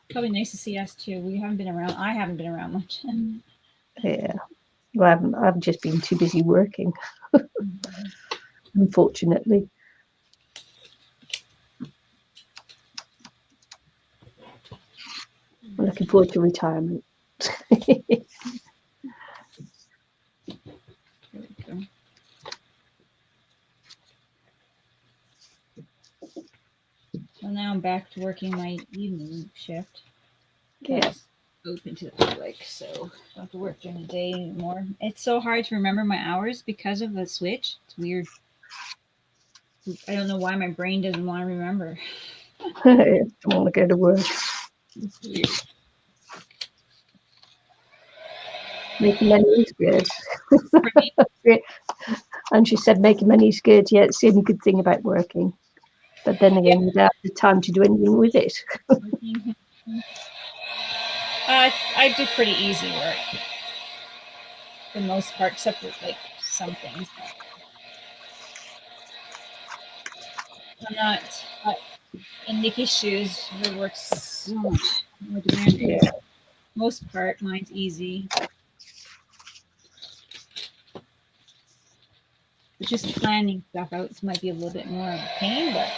Probably nice to see us too. We haven't been around. I haven't been around much. Yeah. Well, I've just been too busy working, unfortunately. I'm looking forward to retirement. There we go. Well, now I'm back to working my evening shift. Yeah. Open to the public, so I don't have to work during the day anymore. It's so hard to remember my hours because of the switch. It's weird. I don't know why my brain doesn't want to remember. I don't want to go to work. It's weird. Making money is good. For me, And she said making money is good. Yeah, it's the only good thing about working. But then again, you don't have the time to do anything with it. I do pretty easy work for the most part, except for like some things. I'm not in Nikki's shoes. Her work's so much more demanding. Yeah. Most part, mine's easy. But just planning stuff out might be a little bit more of a pain, but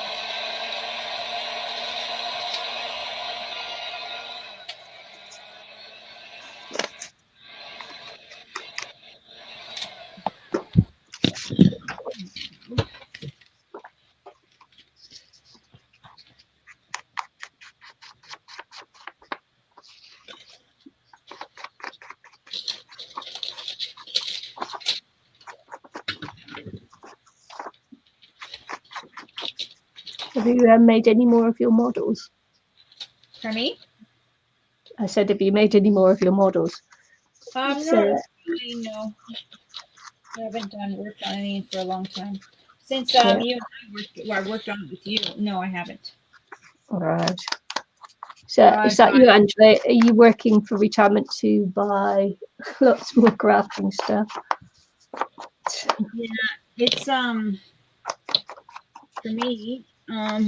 Have you made any more of your models? for me, I said, have you made any more of your models? not So, really. No, I haven't done worked on any for a long time. Since yeah. you and I worked on it with you. No, I haven't. All right. So is that you, Angela? Are you working for retirement to buy lots more crafting stuff? Yeah, it's for me. What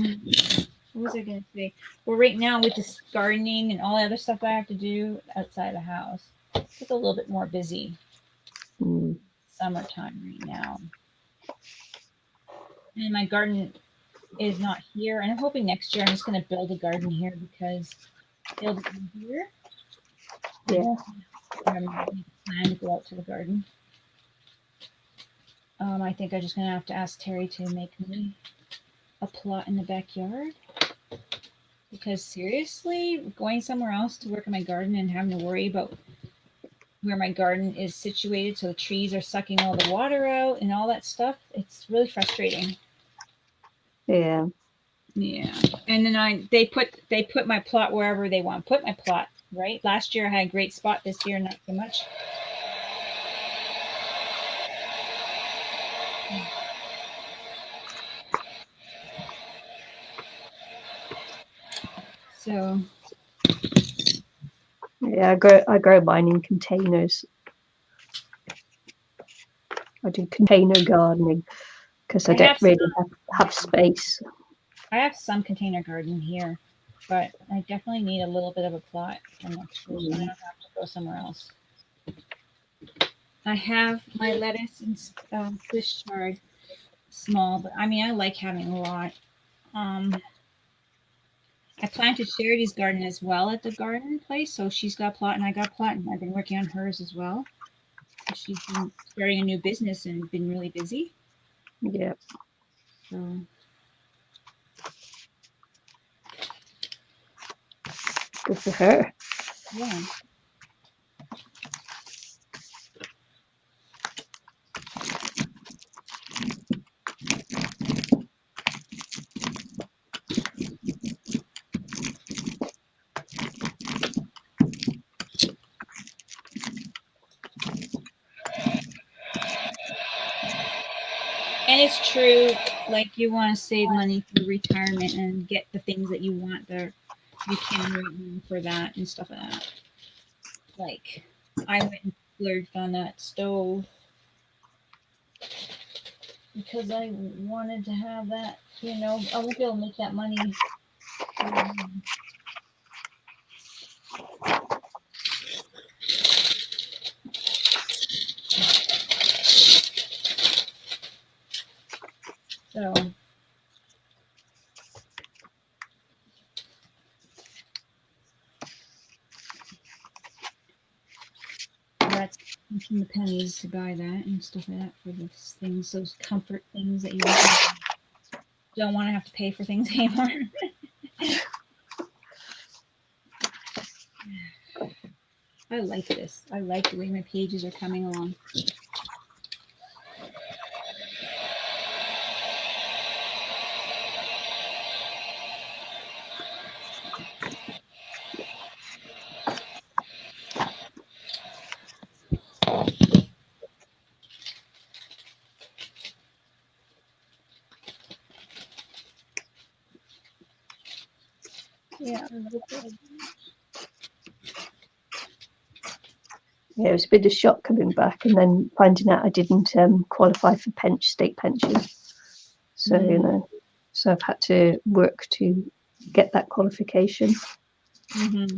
was I gonna say? Well, right now with this gardening and all the other stuff I have to do outside the house, it's a little bit more busy. Mm. Summertime right now, and my garden is not here. And I'm hoping next year I'm just gonna build a garden here because it'll be easier. Yeah. I'm plan to go out to the garden. I think I'm just gonna have to ask Terry to make me a plot in the backyard. Because seriously, going somewhere else to work in my garden and having to worry about where my garden is situated, so the trees are sucking all the water out and all that stuff, it's really frustrating. Yeah. Yeah, and then they put my plot wherever they want to put my plot. Right, last year I had a great spot. This year, not so much. So Yeah, I grow mine in containers. I do container gardening because I don't really have space. I have some container garden here, but I definitely need a little bit of a plot for next year, so I don't have to go somewhere else. I have my lettuce and Swiss chard small, but I mean I like having a lot. Um, I planted Charity's garden as well at the garden place, so she's got a plot and I got a plot, and I've been working on hers as well. She's been starting a new business and been really busy. Yeah. So Good for her. yeah. And it's true, like you want to save money for retirement and get the things that you want there. You can right now for that and stuff like that. Like I went and splurged on that stove because I wanted to have that. I won't be able to make that money. So that's pinching the pennies to buy that and stuff like that for those things, those comfort things that you don't want to have to pay for things anymore. I like this. I like the way my pages are coming along. Yeah. Yeah, it was a bit of shock coming back and then finding out I didn't qualify for state pension. So, you know, so I've had to work to get that qualification. Mm-hmm.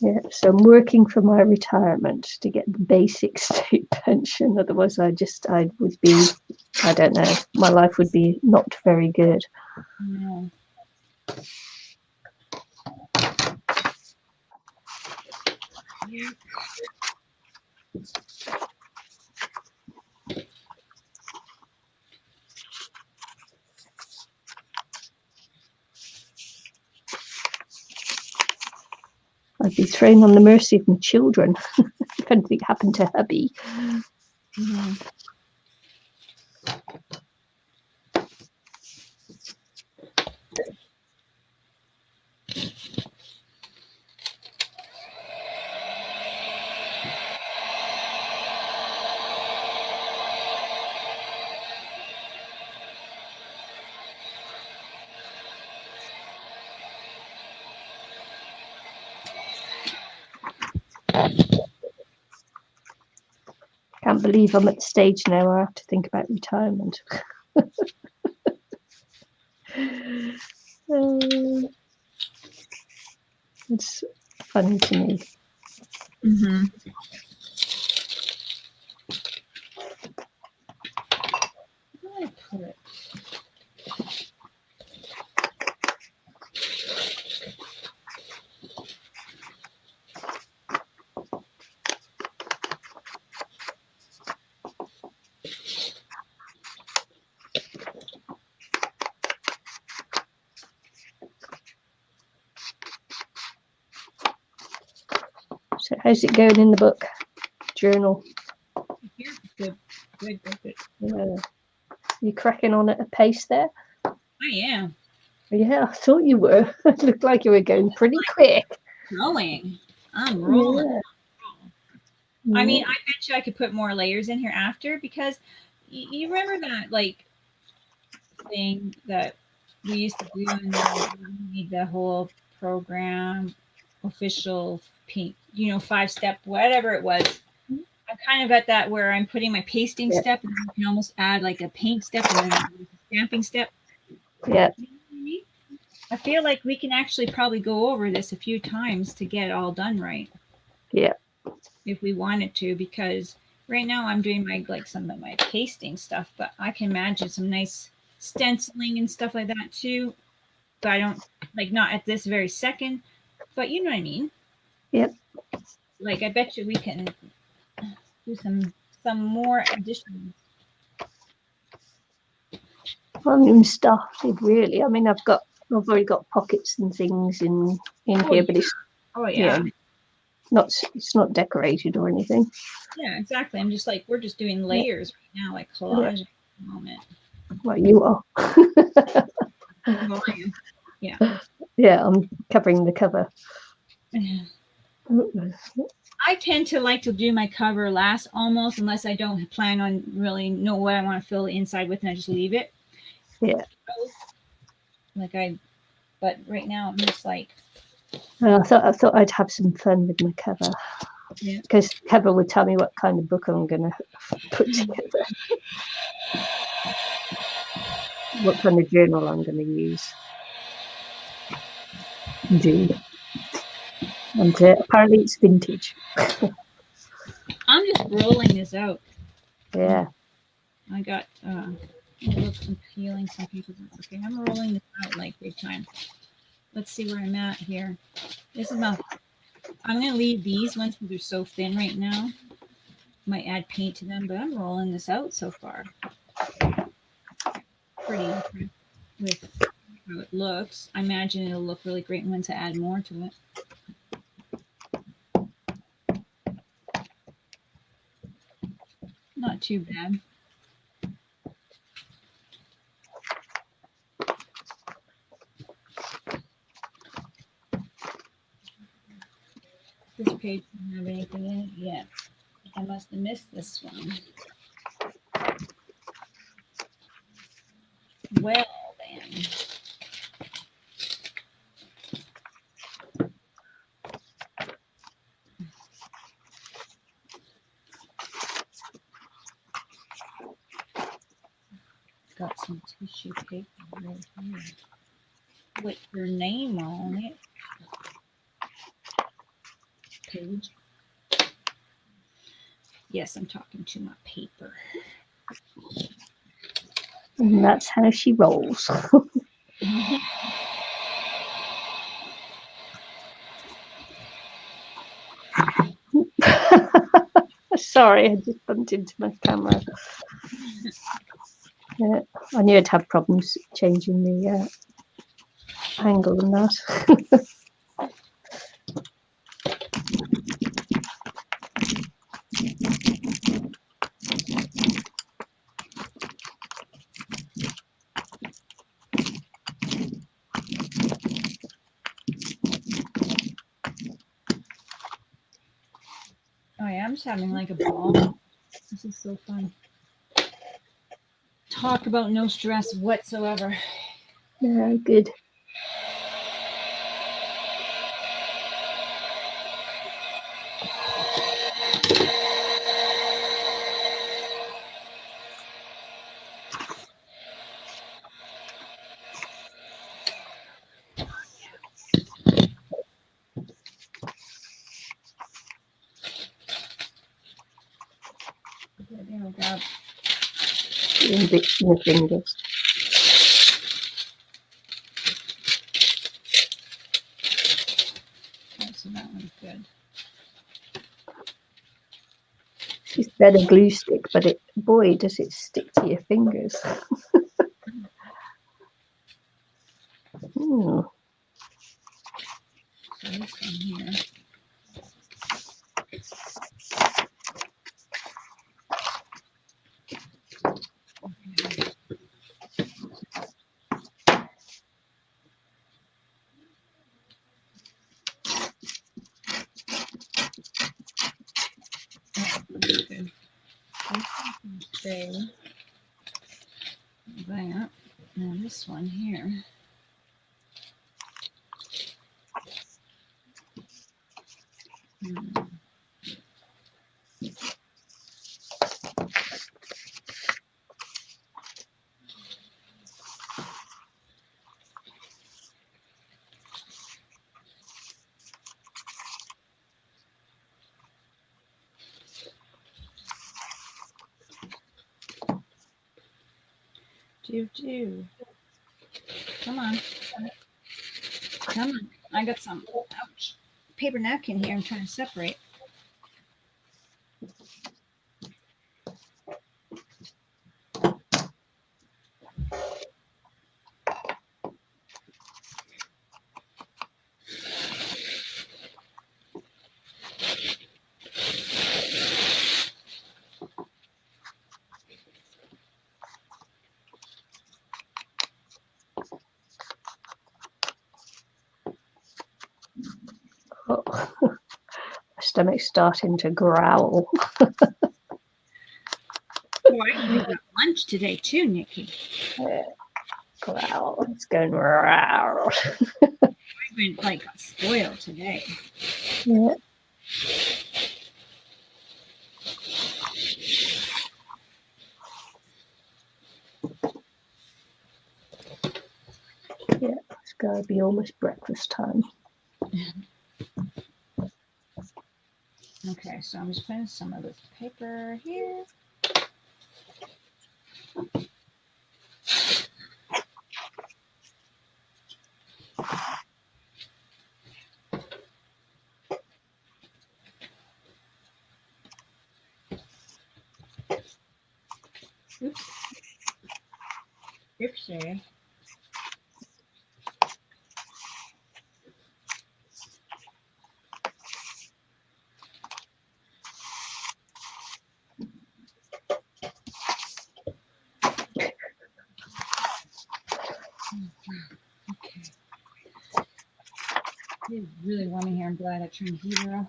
Yeah, so I'm working for my retirement to get the basic state pension. Otherwise, I would be, I don't know, my life would be not very good. No. I'd be thrown on the mercy of my children if anything happened to hubby. Mm-hmm. Can't believe I'm at the stage now where I have to think about retirement. It's funny to me. Mm-hmm. Where did I put it? So how's it going in the book journal? Here, good. Yeah. You cracking on at a pace there? I am. Yeah, I thought you were. It looked like you were going pretty quick. Rolling. I'm rolling. Yeah. I mean, I bet you I could put more layers in here after because you remember that like thing that we used to do and then we made the whole program official pink, 5-step, whatever it was. I'm kind of at that where I'm putting my pasting step and then you can almost add like a paint step and then a stamping step. Yeah. You know what I mean? I feel like we can actually probably go over this a few times to get it all done right. Yeah. If we wanted to, because right now I'm doing some of my pasting stuff, but I can imagine some nice stenciling and stuff like that too. But I don't not at this very second. But you know what I mean? Yep. Like I bet you we can do some more additions. Started really. I mean, I've already got pockets and things in here, but it's it's not decorated or anything. Yeah, exactly. I'm just we're just doing layers right now, like collage at the moment. Well, you are. Well, I am. Yeah. Yeah, I'm covering the cover. I tend to like to do my cover last almost, unless I don't plan on really know what I want to fill the inside with, and I just leave it. Yeah. But right now I'm just like. I thought I'd have some fun with my cover. Yeah. Because the cover would tell me what kind of book I'm going to put together. What kind of journal I'm going to use. Indeed. And apparently it's vintage. I'm just rolling this out. Yeah. I got look some peeling some pieces. Okay, I'm rolling this out like big time. Let's see where I'm at here. This is my. I'm gonna leave these ones because they're so thin right now. Might add paint to them, but I'm rolling this out so far. Pretty impressed with how it looks. I imagine it'll look really great once I add more to it. Not too bad. This page doesn't have anything in it yet. I must have missed this one. Well, then. got some tissue paper right here with your name on it. Page. Yes, I'm talking to my paper. And that's how she rolls. Sorry, I just bumped into my camera. Yeah, I knew I'd have problems changing the angle and that. Oh yeah, I'm just having like a ball. This is so fun. Talk about no stress whatsoever. Yeah, good. There we go. In bits in the fingers. Okay, so that one's good. It's better glue stick, but boy, does it stick to your fingers. So this one here. Good. Stay that. Now this one here. Do. Come on. Come on. I got some ouch paper napkin here I'm trying to separate. Oh, my stomach's starting to growl. Oh, I even got lunch today too, Nicky. Growl. It's going growl. I been like got spoiled today. Yeah. Yeah, it's gotta be almost breakfast time. Okay, so I'm just putting some of this paper here. Oops. Oopsie. Okay. It's really warm in here. I'm glad I turned the heater off.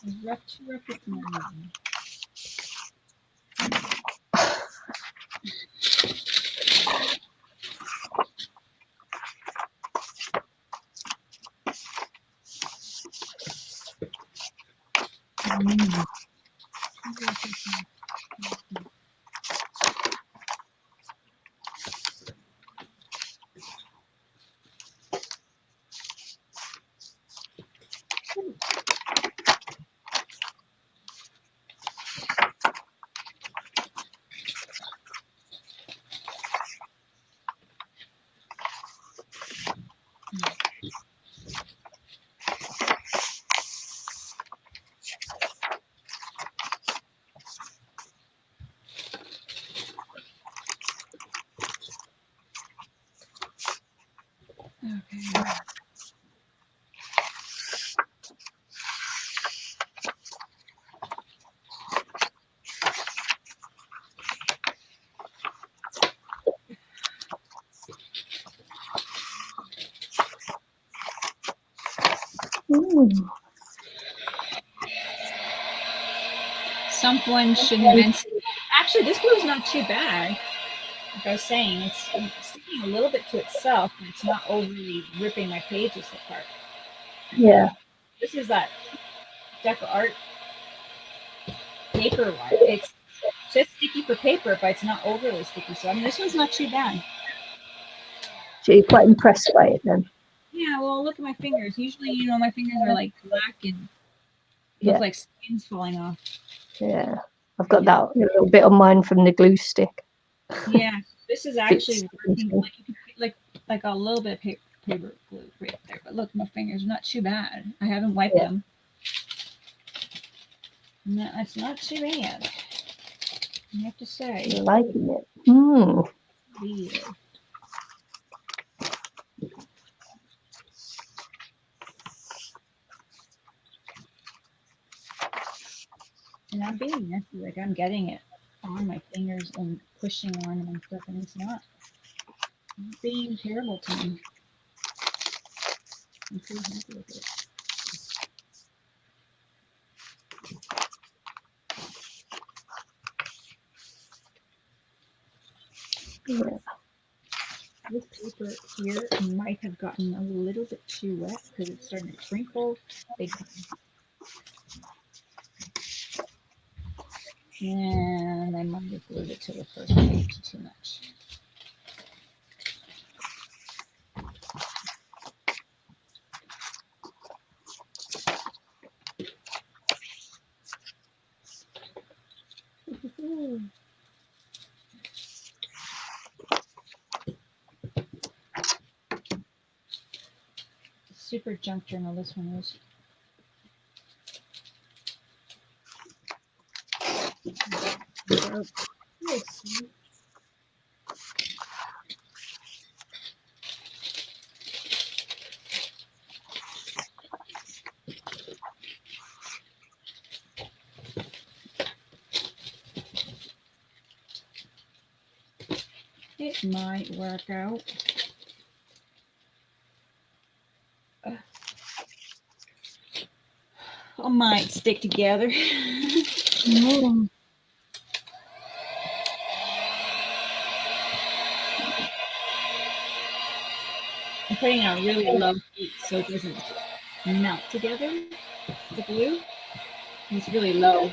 It's too rough this morning. Mm. Okay. Ooh. Someone should have been. Actually, this glue is not too bad. Like I was saying, it's sticking a little bit to itself, and it's not overly ripping my pages apart. Yeah. This is that Deco Art paper one. It's just sticky for paper, but it's not overly sticky. So I mean, this one's not too bad. So you're quite impressed by it then? Yeah. Well, look at my fingers. Usually, you know, my fingers are like black and look Yeah. like skin's falling off. Yeah. I've got that little bit on mine from the glue stick. Yeah. This is actually It's working like a little bit of paper glue right there. But look, my fingers are not too bad. I haven't wiped them. No, it's not too bad. I have to say. I'm liking it. Hmm. Yeah. And I'm being messy, like I'm getting it on my fingers and pushing on them and stuff, and it's not being terrible to me. I'm pretty happy with it. Yeah. This paper here might have gotten a little bit too wet because it's starting to crinkle big time. And I might have glued it to the first page too much. Super junk journal, this one is. It might work out. I might stick together. Mm. I'm putting it on really low heat so it doesn't melt together, the glue. It's really low.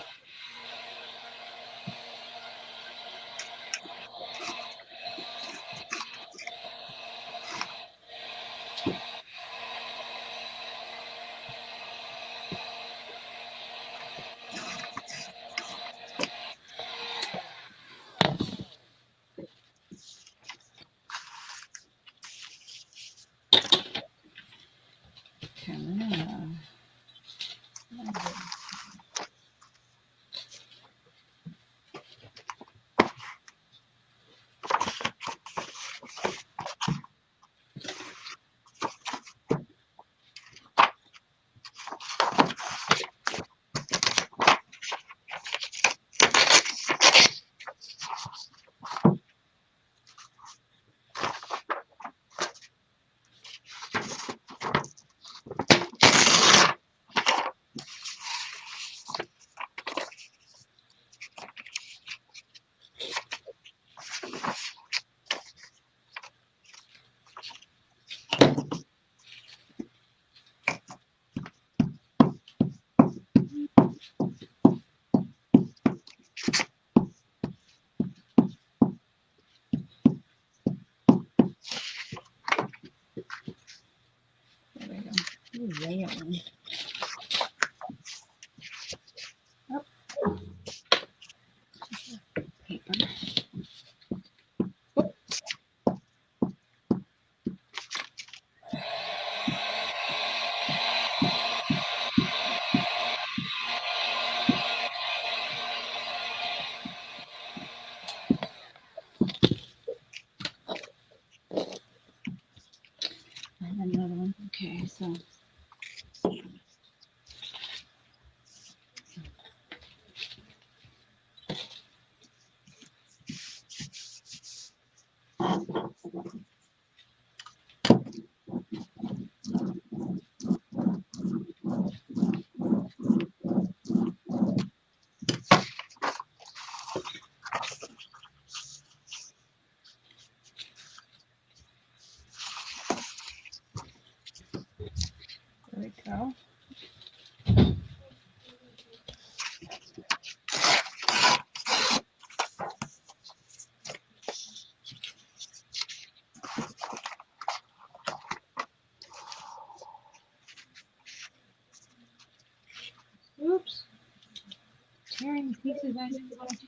tearing the pieces I didn't want to.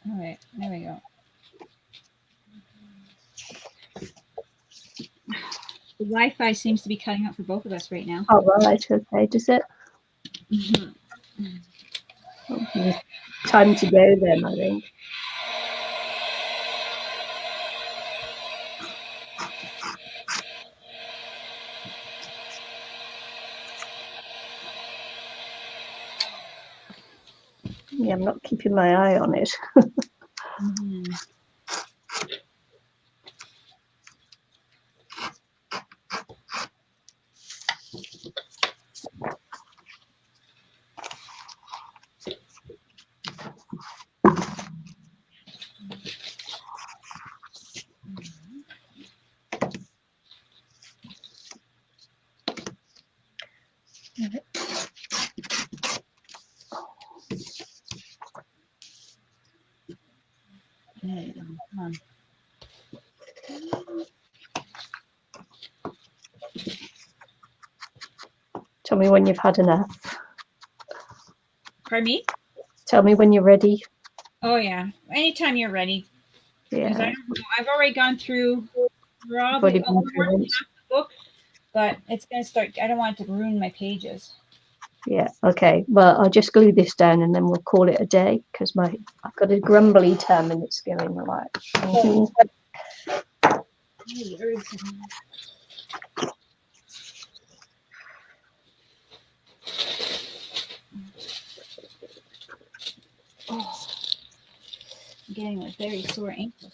All right, there we go. The Wi-Fi seems to be cutting out for both of us right now. Oh, right. Okay. Does it? Mm-hmm. Oh, time to go then, I think. Yeah, I'm not keeping my eye on it. Mm-hmm. There you go. Come on. Tell me when you've had enough. Pardon me? Tell me when you're ready. Oh yeah. Anytime you're ready. Because Yeah. I've already gone through probably more than half the book, but it's gonna start. I don't want it to ruin my pages. Yeah. Okay. Well, I'll just glue this down and then we'll call it a day because I've got a grumbly 10 minutes going like. Mm-hmm. Oh, I'm getting a very sore ankle.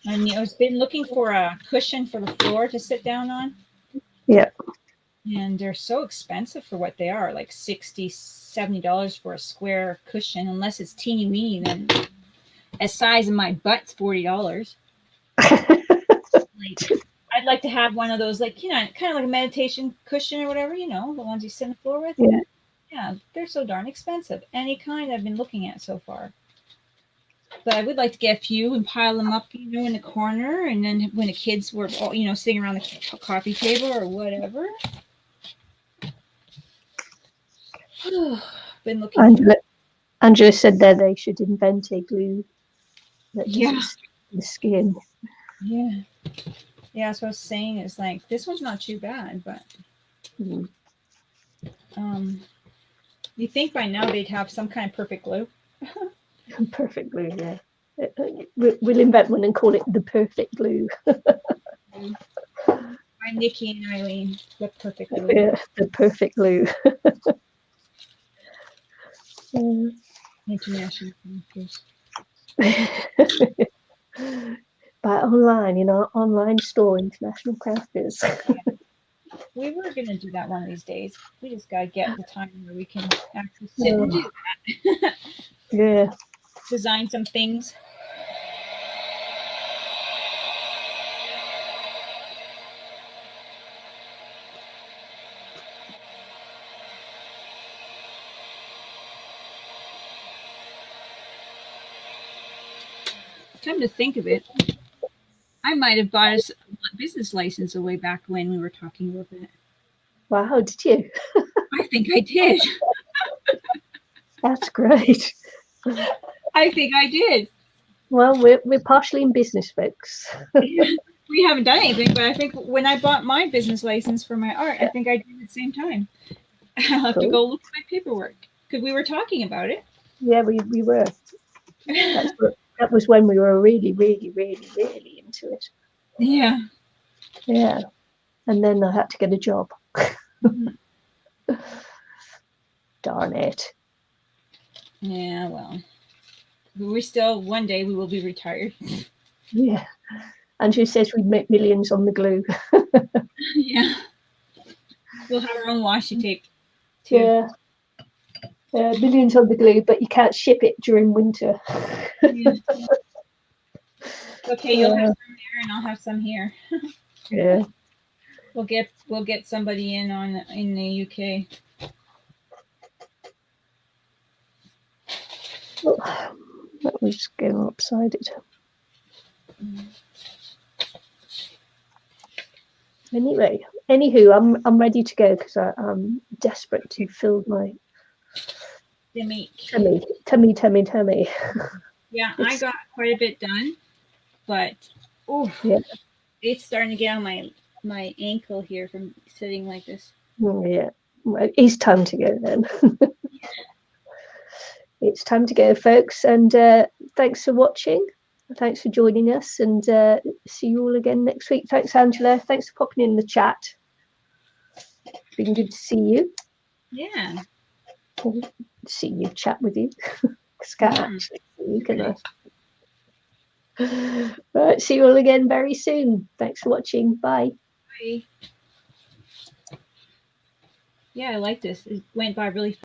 I've been looking for a cushion for the floor to sit down on. Yeah. And they're so expensive for what they are, like $60, $70 for a square cushion, unless it's teeny weeny, then a size of my butt's $40. Like, I'd like to have one of those, like, kind of like a meditation cushion or whatever, the ones you sit on the floor with. Yeah. Yeah, they're so darn expensive. Any kind I've been looking at so far. But I would like to get a few and pile them up, in the corner, and then when the kids were, sitting around the coffee table or whatever. Been looking. Angela said there they should invent a glue that doesn't stick to the skin. Yeah. Yeah, that's what I was saying. Is like, this one's not too bad, but you think by now they'd have some kind of perfect glue. Perfect glue, yeah. We'll invent one and call it the perfect glue. By Nicky and Ilene, the perfect glue. Yeah, the perfect glue. International characters. Buy online, online store, International Crafters. We were going to do that one of these days. We just got to get the time where we can actually sit and do that. Yeah. Design some things. Come to think of it, I might have bought us a business license way back when we were talking about that. Wow, did you? I think I did. That's great. I think I did. Well, we're partially in business, folks. We haven't done anything, but I think when I bought my business license for my art, I think I did at the same time. I'll have to go look at my paperwork because we were talking about it. Yeah, we were. That was when we were really, really, really, really into it. Yeah. Yeah. And then I had to get a job. Mm-hmm. Darn it. Yeah, well. We're still, one day we will be retired. Yeah. And she says we'd make millions on the glue. Yeah. We'll have our own washi tape too. Yeah. Millions on the glue, but you can't ship it during winter. Yeah. Okay, you'll have some there and I'll have some here. Yeah. We'll get somebody in the UK. Oh, that was going lopsided. Anyway, anywho, I'm ready to go because I'm desperate to fill my tummy. Yeah, I got quite a bit done, but Yeah. It's starting to get on my ankle here from sitting like this. Yeah, well, it's time to go then. It's time to go, folks, and thanks for watching. Thanks for joining us, and see you all again next week. Thanks, Angela. Thanks for popping in the chat. It's been good to see you. Yeah. See you, chat with you. Can't actually see you, can I? Right, see you all again very soon. Thanks for watching. Bye. Bye. Yeah, I like this. It went by really fast.